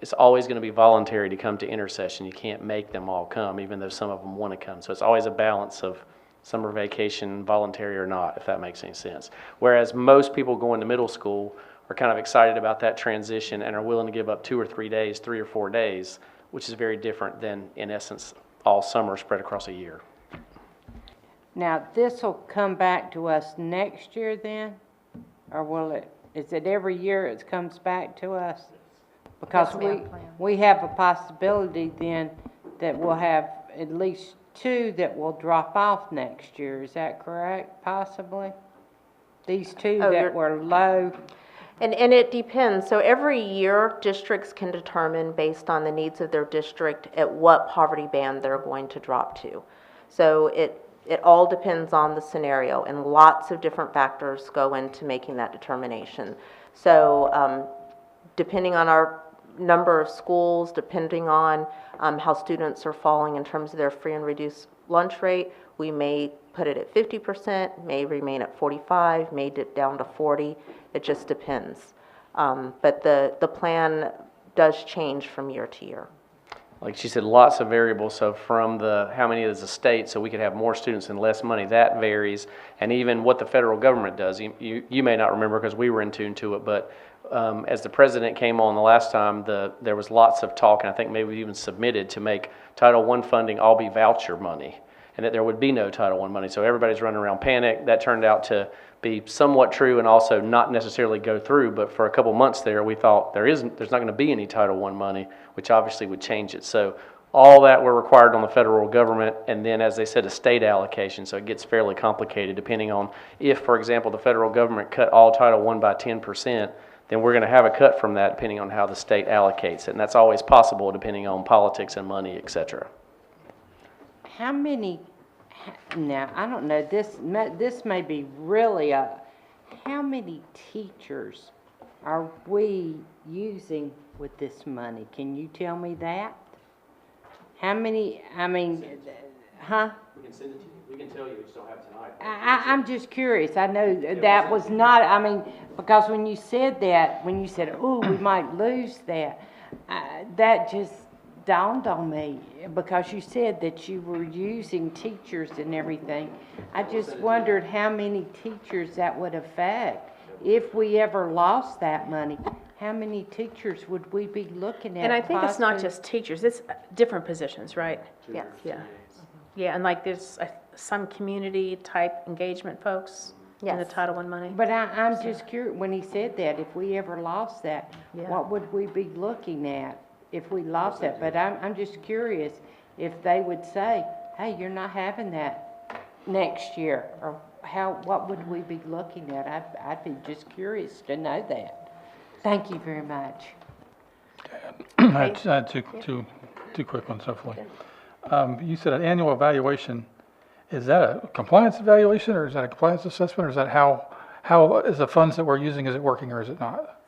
it's always going to be voluntary to come to intercession. You can't make them all come, even though some of them want to come. So it's always a balance of summer vacation, voluntary or not, if that makes any sense. Whereas most people going to middle school are kind of excited about that transition and are willing to give up 2 or 3 days, 3 or 4 days, which is very different than, in essence, all summer spread across a year. Now, this will come back to us next year then? Or is it every year it comes back to us? Because we have a possibility then that we'll have at least 2 that will drop off next year. Is that correct, possibly? These 2 that were low? And it depends. So every year, districts can determine based on the needs of their district at what poverty band they're going to drop to. So it all depends on the scenario, and lots of different factors go into making that determination. So depending on our number of schools, depending on how students are falling in terms of their free and reduced lunch rate, we may put it at 50%, may remain at 45, may dip down to 40. It just depends. But the plan does change from year to year. Like she said, lots of variables. So from how many is the state, so we could have more students and less money, that varies. And even what the federal government does. You may not remember because we were in tune to it, but as the president came on the last time, there was lots of talk, and I think maybe we even submitted to make Title I funding all be voucher money, and that there would be no Title I money. So everybody's running around panic. That turned out to be somewhat true and also not necessarily go through, but for a couple months there, we thought there's not going to be any Title I money, which obviously would change it. So all that were required on the federal government, and then, as they said, a state allocation. So it gets fairly complicated depending on if, for example, the federal government cut all Title I by 10%, then we're going to have a cut from that depending on how the state allocates it. And that's always possible depending on politics and money, et cetera. How many, now, I don't know, this may be really how many teachers are we using with this money? Can you tell me that? How many, huh? We can send it to you. We can tell you, we just don't have it tonight. I'm just curious. I know that was not, because when you said, oh, we might lose that, that just dawned on me, because you said that you were using teachers and everything. I just wondered how many teachers that would affect. If we ever lost that money, how many teachers would we be looking at? And I think it's not possibly? just teachers, it's different positions, right? Yes. Yeah. Yeah, and like there's some community-type engagement folks in the Yes. Title I money. But I'm just curious, when he said that, if we ever lost that, Yeah. what would we be looking at if we lost that? But I'm just curious if they would say, hey, you're not having that next year, or what would we be looking at? I'd be just curious to know that. Thank you very much. I had two quick ones, hopefully. You said an annual evaluation. Is that a compliance evaluation, or is that a compliance assessment, or is that how is the funds that we're using, is it working or is it not?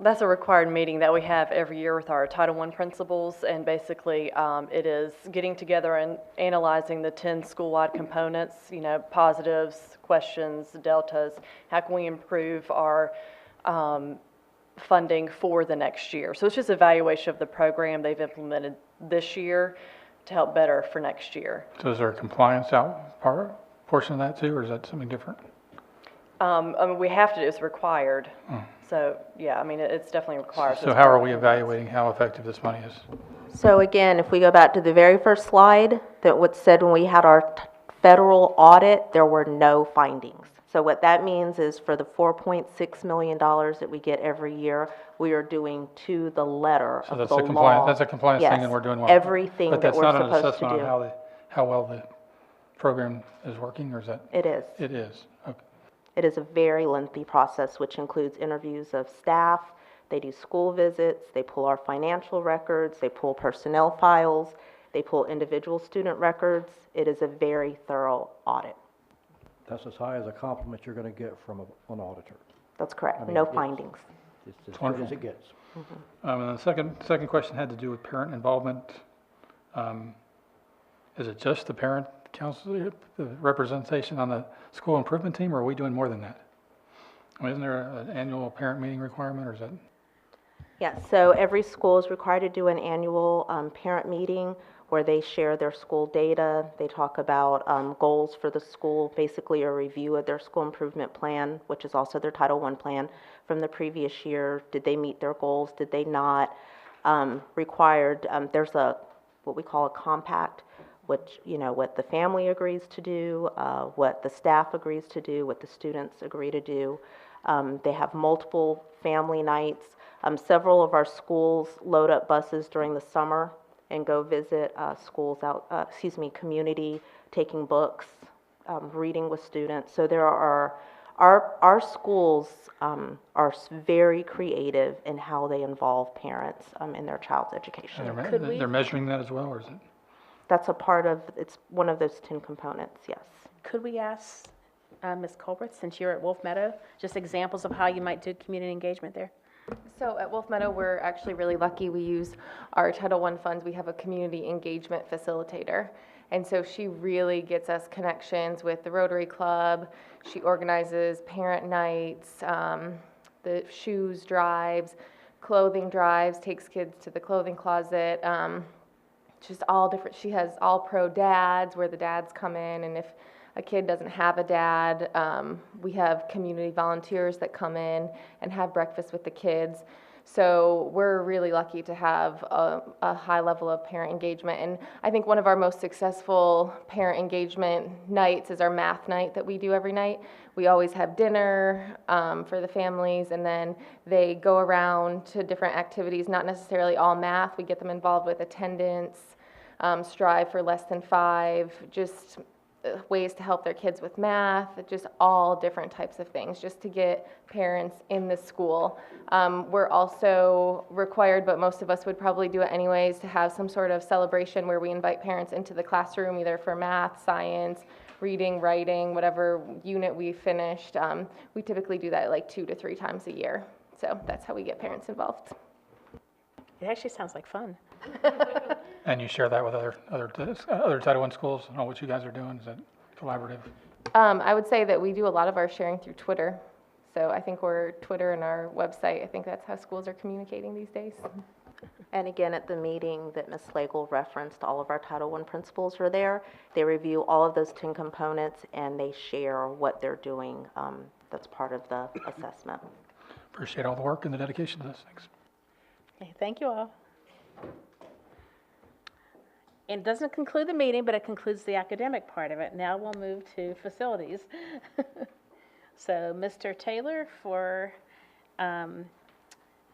That's a required meeting that we have every year with our Title I principals, and basically, it is getting together and analyzing the 10 school-wide components, you know, positives, questions, deltas. How can we improve our funding for the next year? So it's just evaluation of the program they've implemented this year to help better for next year. So is there a compliance portion of that too, or is that something different? I mean, we have to, it's required. So, yeah, I mean, it's definitely required. So how are we evaluating how effective this money is? So again, if we go back to the very first slide, that what said when we had our federal audit, there were no findings. So what that means is for the $4.6 million that we get every year, we are doing to the letter So of that's the a compliance, law. that's a compliance thing, and we're doing well. Everything that we're But that's not an supposed to assessment on do. how well the program is working, or is that? It is. It is, okay. It is a very lengthy process, which includes interviews of staff. They do school visits, they pull our financial records, they pull personnel files, they pull individual student records. It is a very thorough audit. That's as high as a compliment you're going to get from an auditor. That's correct. I mean, No it's- findings. It's as good Wonderful. as it gets. And the second question had to do with parent involvement. Is it just the parent council, the representation on the school improvement team, or are we doing more than that? I mean, isn't there an annual parent meeting requirement, or is that? Yes, so every school is required to do an annual parent meeting where they share their school data. They talk about goals for the school, basically a review of their school improvement plan, which is also their Title I plan from the previous year. Did they meet their goals? Did they not? There's what we call a compact, which, you know, what the family agrees to do, what the staff agrees to do, what the students agree to do. They have multiple family nights. Several of our schools load up buses during the summer and go visit schools community, taking books, reading with students. So there are, our schools are very creative in how they involve parents in their child's education. And they're measuring that as well, or is it? That's a part of, it's one of those 10 components, yes. Could we ask Ms. Colbert, since you're at Wolf Meadow, just examples of how you might do community engagement there? So at Wolf Meadow, we're actually really lucky. We use our Title I funds. We have a community engagement facilitator. And so she really gets us connections with the Rotary Club. She organizes parent nights, the shoes drives, clothing drives, takes kids to the clothing closet, just all different. She has all pro dads where the dads come in, and if a kid doesn't have a dad, we have community volunteers that come in and have breakfast with the kids. So we're really lucky to have a high level of parent engagement. And I think one of our most successful parent engagement nights is our math night that we do every night. We always have dinner for the families, and then they go around to different activities, not necessarily all math. We get them involved with attendance, strive for less than 5, just ways to help their kids with math, just all different types of things, just to get parents in the school. We're also required, but most of us would probably do it anyways, to have some sort of celebration where we invite parents into the classroom, either for math, science, reading, writing, whatever unit we finished. We typically do that like 2 to 3 times a year. So that's how we get parents involved. It actually sounds like fun. And you share that with other Title I schools, on what you guys are doing? Is that collaborative? I would say that we do a lot of our sharing through Twitter. So I think we're Twitter and our website. I think that's how schools are communicating these days. And again, at the meeting that Ms. Slagle referenced, all of our Title I principals are there. They review all of those 10 components, and they share what they're doing. That's part of the assessment. Appreciate all the work and the dedication to this. Thanks. Okay, thank you all. It doesn't conclude the meeting, but it concludes the academic part of it. Now we'll move to facilities. So, Mr. Taylor for the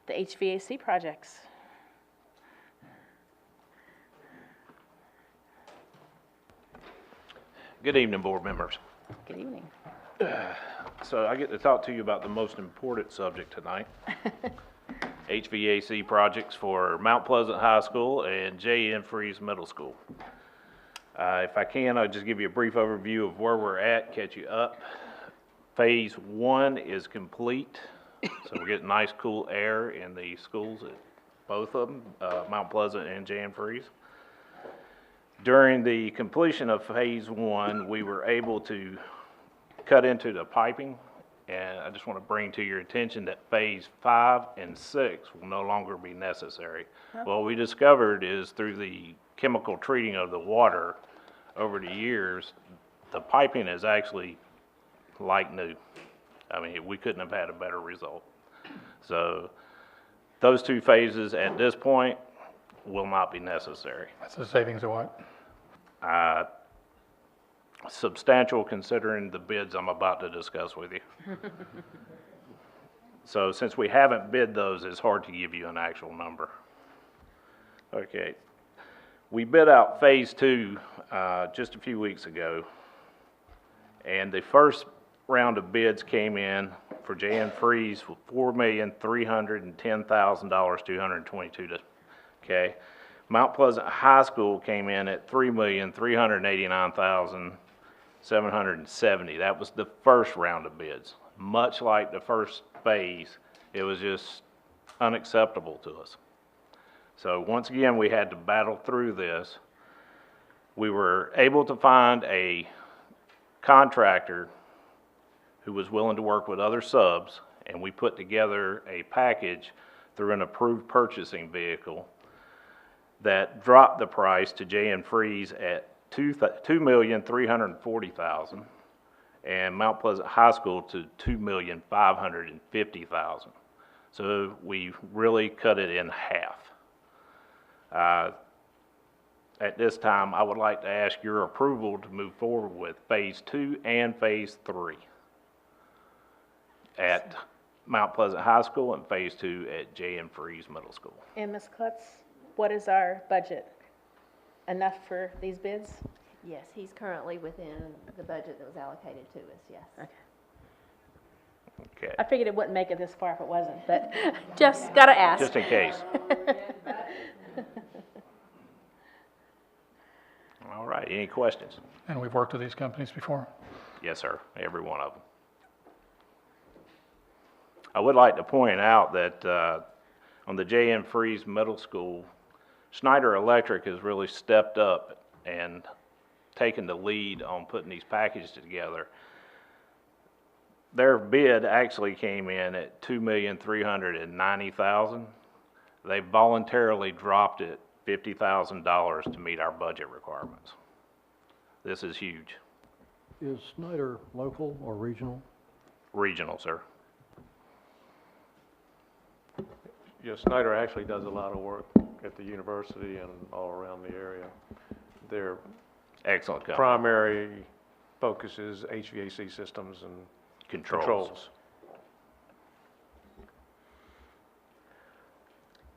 HVAC projects. Good evening, board members. Good evening. So I get to talk to you about the most important subject tonight. HVAC projects for Mount Pleasant High School and J.N. Freeze Middle School. If I can, I'll just give you a brief overview of where we're at, catch you up. Phase 1 is complete, so we're getting nice cool air in the schools at both of them, Mount Pleasant and J.N. Freeze. During the completion of Phase 1, we were able to cut into the piping, and I just want to bring to your attention that Phase 5 and 6 will no longer be necessary. What we discovered is through the chemical treating of the water over the years, the piping is actually like new. I mean, we couldn't have had a better result. So those two phases at this point will not be necessary. That's a savings of what? Substantial considering the bids I'm about to discuss with you. So since we haven't bid those, it's hard to give you an actual number. Okay. We bid out Phase 2 just a few weeks ago, and the first round of bids came in for J.N. Freeze for $4,310,222. Okay. Mount Pleasant High School came in at $3,389,770. That was the first round of bids. Much like the first phase, it was just unacceptable to us. So once again, we had to battle through this. We were able to find a contractor who was willing to work with other subs, and we put together a package through an approved purchasing vehicle that dropped the price to J.N. Freeze at $2,340,000 and Mount Pleasant High School to $2,550,000. So we really cut it in half. At this time, I would like to ask your approval to move forward with Phase 2 and Phase 3 at Mount Pleasant High School and Phase 2 at J.N. Freeze Middle School. And Ms. Klutz, what is our budget? Enough for these bids? Yes, he's currently within the budget that was allocated to us, yes. Okay. I figured it wouldn't make it this far if it wasn't, but just gotta ask. Just in case. All right, any questions? And we've worked with these companies before. Yes, sir, every one of them. I would like to point out that on the J.N. Freeze Middle School, Schneider Electric has really stepped up and taken the lead on putting these packages together. Their bid actually came in at $2,390,000. They voluntarily dropped it $50,000 to meet our budget requirements. This is huge. Is Snyder local or regional? Regional, sir. Yeah, Snyder actually does a lot of work at the university and all around the area. Their excellent company. Primary focus is HVAC systems and controls.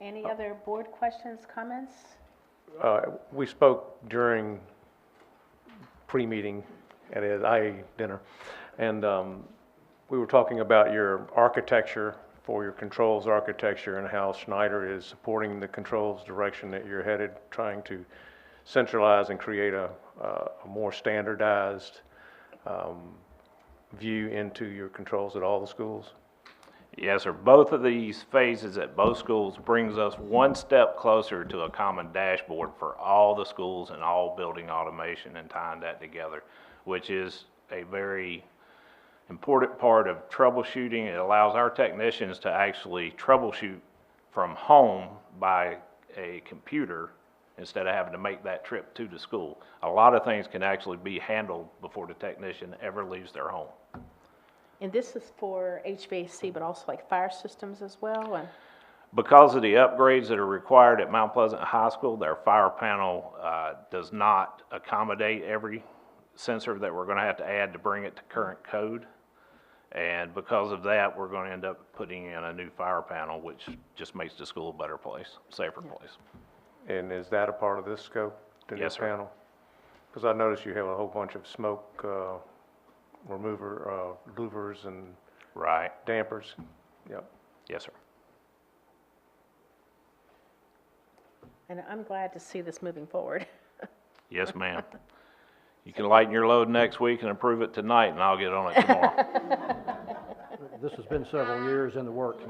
Any other board questions, comments? We spoke during pre-meeting at an IA dinner, and we were talking about your architecture for your controls architecture and how Schneider is supporting the controls direction that you're headed, trying to centralize and create a more standardized view into your controls at all the schools? Yes, sir. Both of these phases at both schools brings us one step closer to a common dashboard for all the schools and all building automation and tying that together, which is a very important part of troubleshooting. It allows our technicians to actually troubleshoot from home by a computer instead of having to make that trip to the school. A lot of things can actually be handled before the technician ever leaves their home. And this is for HVAC, but also like fire systems as well, and? Because of the upgrades that are required at Mount Pleasant High School, their fire panel does not accommodate every sensor that we're going to have to add to bring it to current code. And because of that, we're going to end up putting in a new fire panel, which just makes the school a better place, safer place. And is that a part of this scope, the new Yes, sir. panel? Because I noticed you have a whole bunch of smoke remover, louvers and Right. dampers. Yep. Yes, sir. And I'm glad to see this moving forward. Yes, ma'am. You can lighten your load next week and approve it tonight, and I'll get on it tomorrow. This has been several years in the works.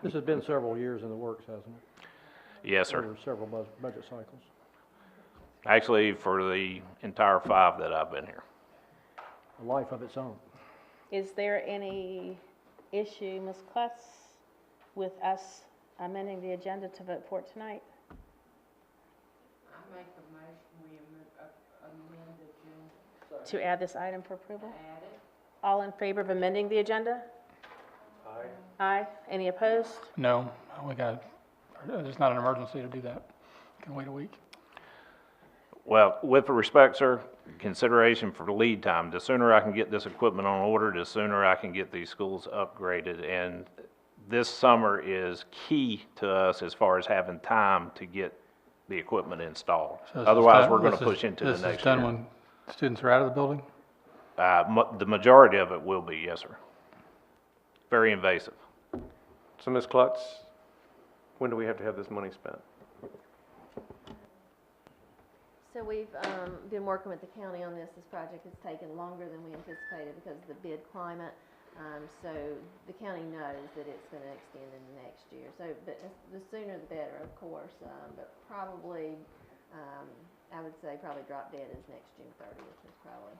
This has been several years in the works, hasn't it? Yes, sir. Over several budget cycles. Actually, for the entire 5 that I've been here. A life of its own. Is there any issue, Ms. Klutz, with us amending the agenda to vote for it tonight? I make a motion, we amend the agenda. To add this item for approval? Add it. All in favor of amending the agenda? Aye. Aye. Any opposed? No, we got, it's not an emergency to do that. Can wait a week. Well, with respect, sir, consideration for lead time, the sooner I can get this equipment on order, the sooner I can get these schools upgraded. And this summer is key to us as far as having time to get the equipment installed. So this is Otherwise, done- we're going to this is- push into the This next is done year. when students are out of the building? The majority of it will be, yes, sir. Very invasive. So Ms. Klutz, when do we have to have this money spent? So we've been working with the county on this. This project has taken longer than we anticipated because of the bid climate. So the county knows that it's going to extend into next year. So, but the sooner the better, of course. But probably, I would say probably drop dead is next June 30th is probably.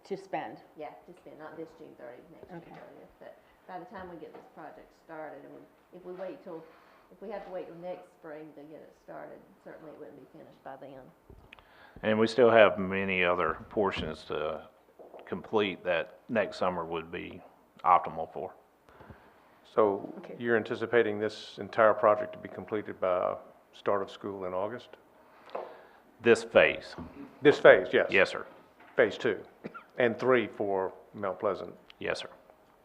To spend? Yeah, to spend, not this June 30th, next June 30th. But by the time we get this project started, and if we have to wait till next spring to get it started, certainly it wouldn't be finished by then. And we still have many other portions to complete that next summer would be optimal for. So you're anticipating this entire project to be completed by start of school in August? This phase. This phase, yes. Yes, sir. Phase 2 and 3 for Mount Pleasant. Yes, sir.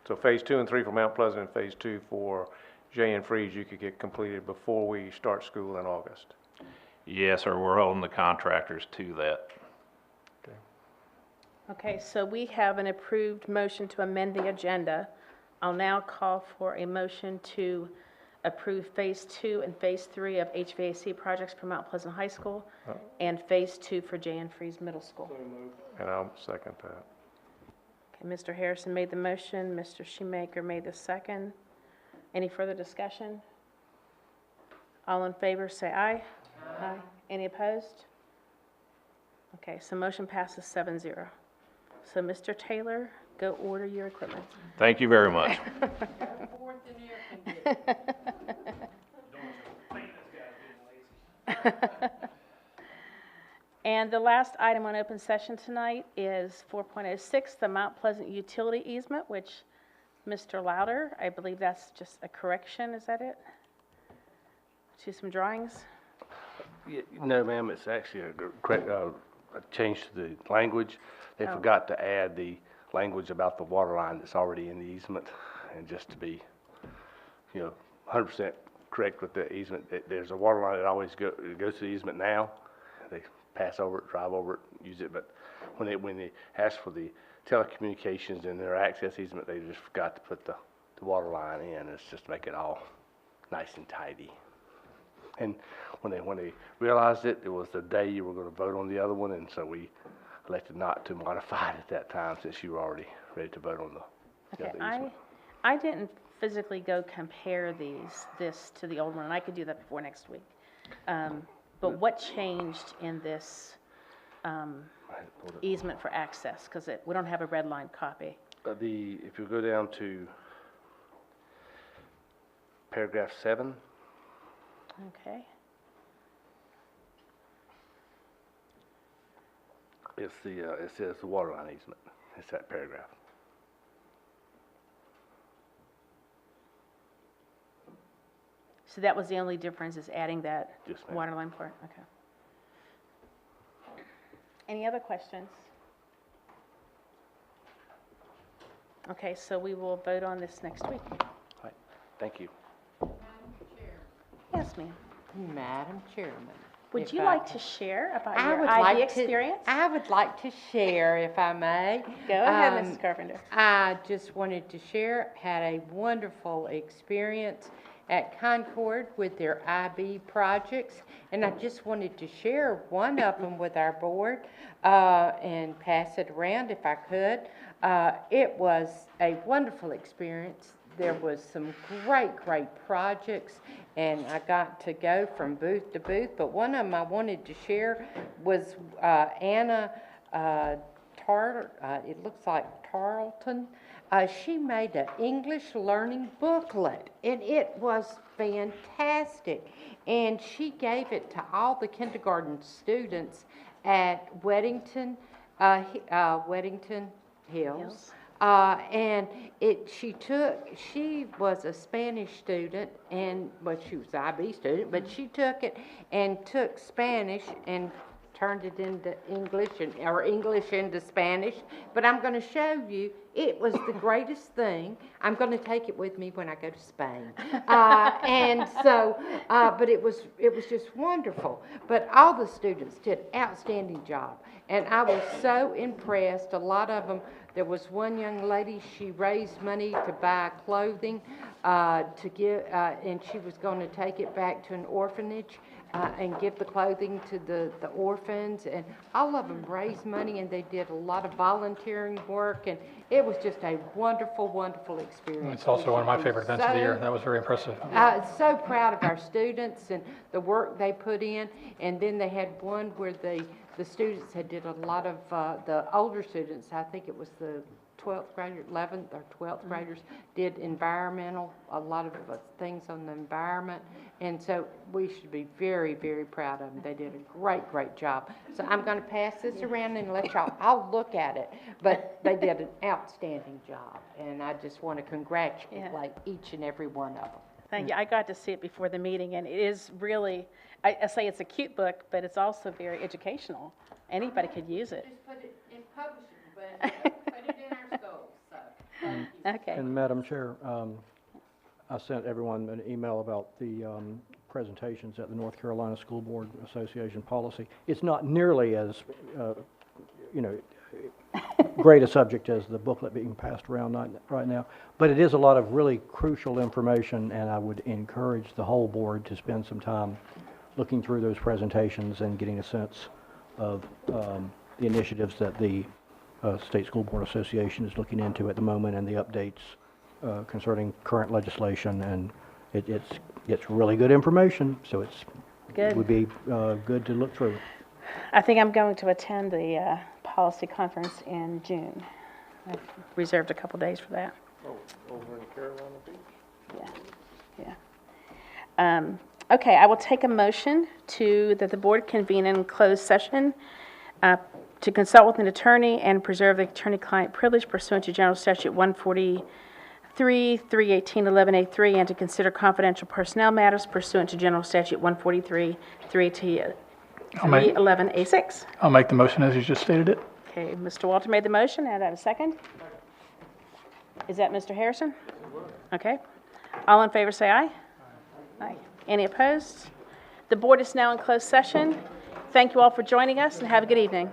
So phase 2 and 3 for Mount Pleasant and phase 2 for Jay and Freeze, you could get completed before we start school in August. Yes, sir. We're holding the contractors to that. Okay, so we have an approved motion to amend the agenda. I'll now call for a motion to approve Phase 2 and Phase 3 of HVAC projects for Mount Pleasant High School and Phase 2 for J. and Freeze Middle School. And I'll second that. Okay, Mr. Harrison made the motion, Mr. Shoemaker made the second. Any further discussion? All in favor, say aye. Aye. Any opposed? Okay, so motion passes 7-0. So, Mr. Taylor, go order your equipment. Thank you very much. And the last item on open session tonight is 4.06, the Mount Pleasant utility easement, which Mr. Louder, I believe that's just a correction, is that it? To some drawings? No, ma'am, it's actually a correct, a change to the language. They forgot to add the language about the water line that's already in the easement. And just to be, 100% correct with the easement, there's a water line that always goes to the easement now. They pass over it, drive over it, use it, but when they ask for the telecommunications and their access easement, they just forgot to put the water line in. It's just to make it all nice and tidy. And when they realized it, it was the day you were going to vote on the other one, and so we elected not to modify it at that time since you were already ready to vote on the other easement. I didn't physically go compare this to the old one, and I could do that before next week. But what changed in this easement for access? Because we don't have a red line copy. If you go down to paragraph 7, Okay. It's it says the water line easement. It's that paragraph. So that was the only difference, is adding that Yes, ma'am. water line part? Okay. Any other questions? Okay, so we will vote on this next week. Right. Thank you. Yes, ma'am. Madam Chairman. Would if you I like can- to share about I your would IB like to- experience? I would like to share, if I may. Go ahead, Mrs. Carpenter. I just wanted to share, had a wonderful experience at Concord with their IB projects, and I just wanted to share one of them with our board and pass it around if I could. It was a wonderful experience. There was some great projects, and I got to go from booth to booth, but one of them I wanted to share was Anna it looks like Tarleton. She made an English learning booklet, and it was fantastic. And she gave it to all the kindergarten students at Weddington Hills. And she was a Spanish student, she was an IB student, but she took it and took Spanish and turned it into English, or English into Spanish. But I'm going to show you, it was the greatest thing. I'm going to take it with me when I go to Spain. But it was just wonderful. But all the students did an outstanding job. And I was so impressed. A lot of them, there was one young lady, she raised money to buy clothing to give, and she was going to take it back to an orphanage and give the clothing to the orphans. And all of them raised money, and they did a lot of volunteering work, and it was just a wonderful experience. It's also one of my favorite events of the year. That was very impressive. So proud of our students and the work they put in. And then they had one where the students had did a lot of, the older students, I think it was the 12th graders, 11th or 12th graders, did a lot of things on the environment. And so we should be very proud of them. They did a great job. So I'm going to pass this around and let y'all, I'll look at it, but they did an outstanding job. And I just want to congratulate each and every one of them. Thank you. I got to see it before the meeting, and it is really, I say it's a cute book, but it's also very educational. Anybody could use it. Just put it in publishing, but put it in our schools, so thank you. Okay. And Madam Chair, I sent everyone an email about the presentations at the North Carolina School Board Association policy. It's not nearly as, great a subject as the booklet being passed around right now, but it is a lot of really crucial information, and I would encourage the whole board to spend some time looking through those presentations and getting a sense of the initiatives that the State School Board Association is looking into at the moment, and the updates concerning current legislation. And it's really good information, so it would be good to look through. I think I'm going to attend the policy conference in June. I've reserved a couple days for that. Oh, over in Carolina Beach? Yeah. Okay, I will take a motion that the board convene in closed session to consult with an attorney and preserve the attorney-client privilege pursuant to General Statute 143, 318, 11A3, and to consider confidential personnel matters pursuant to General Statute 143, 318, 311A6. I'll make the motion as you just stated it. Okay, Mr. Walter made the motion, and I have a second. Is that Mr. Harrison? Okay. All in favor say aye. Aye. Any opposed? The board is now in closed session. Thank you all for joining us, and have a good evening.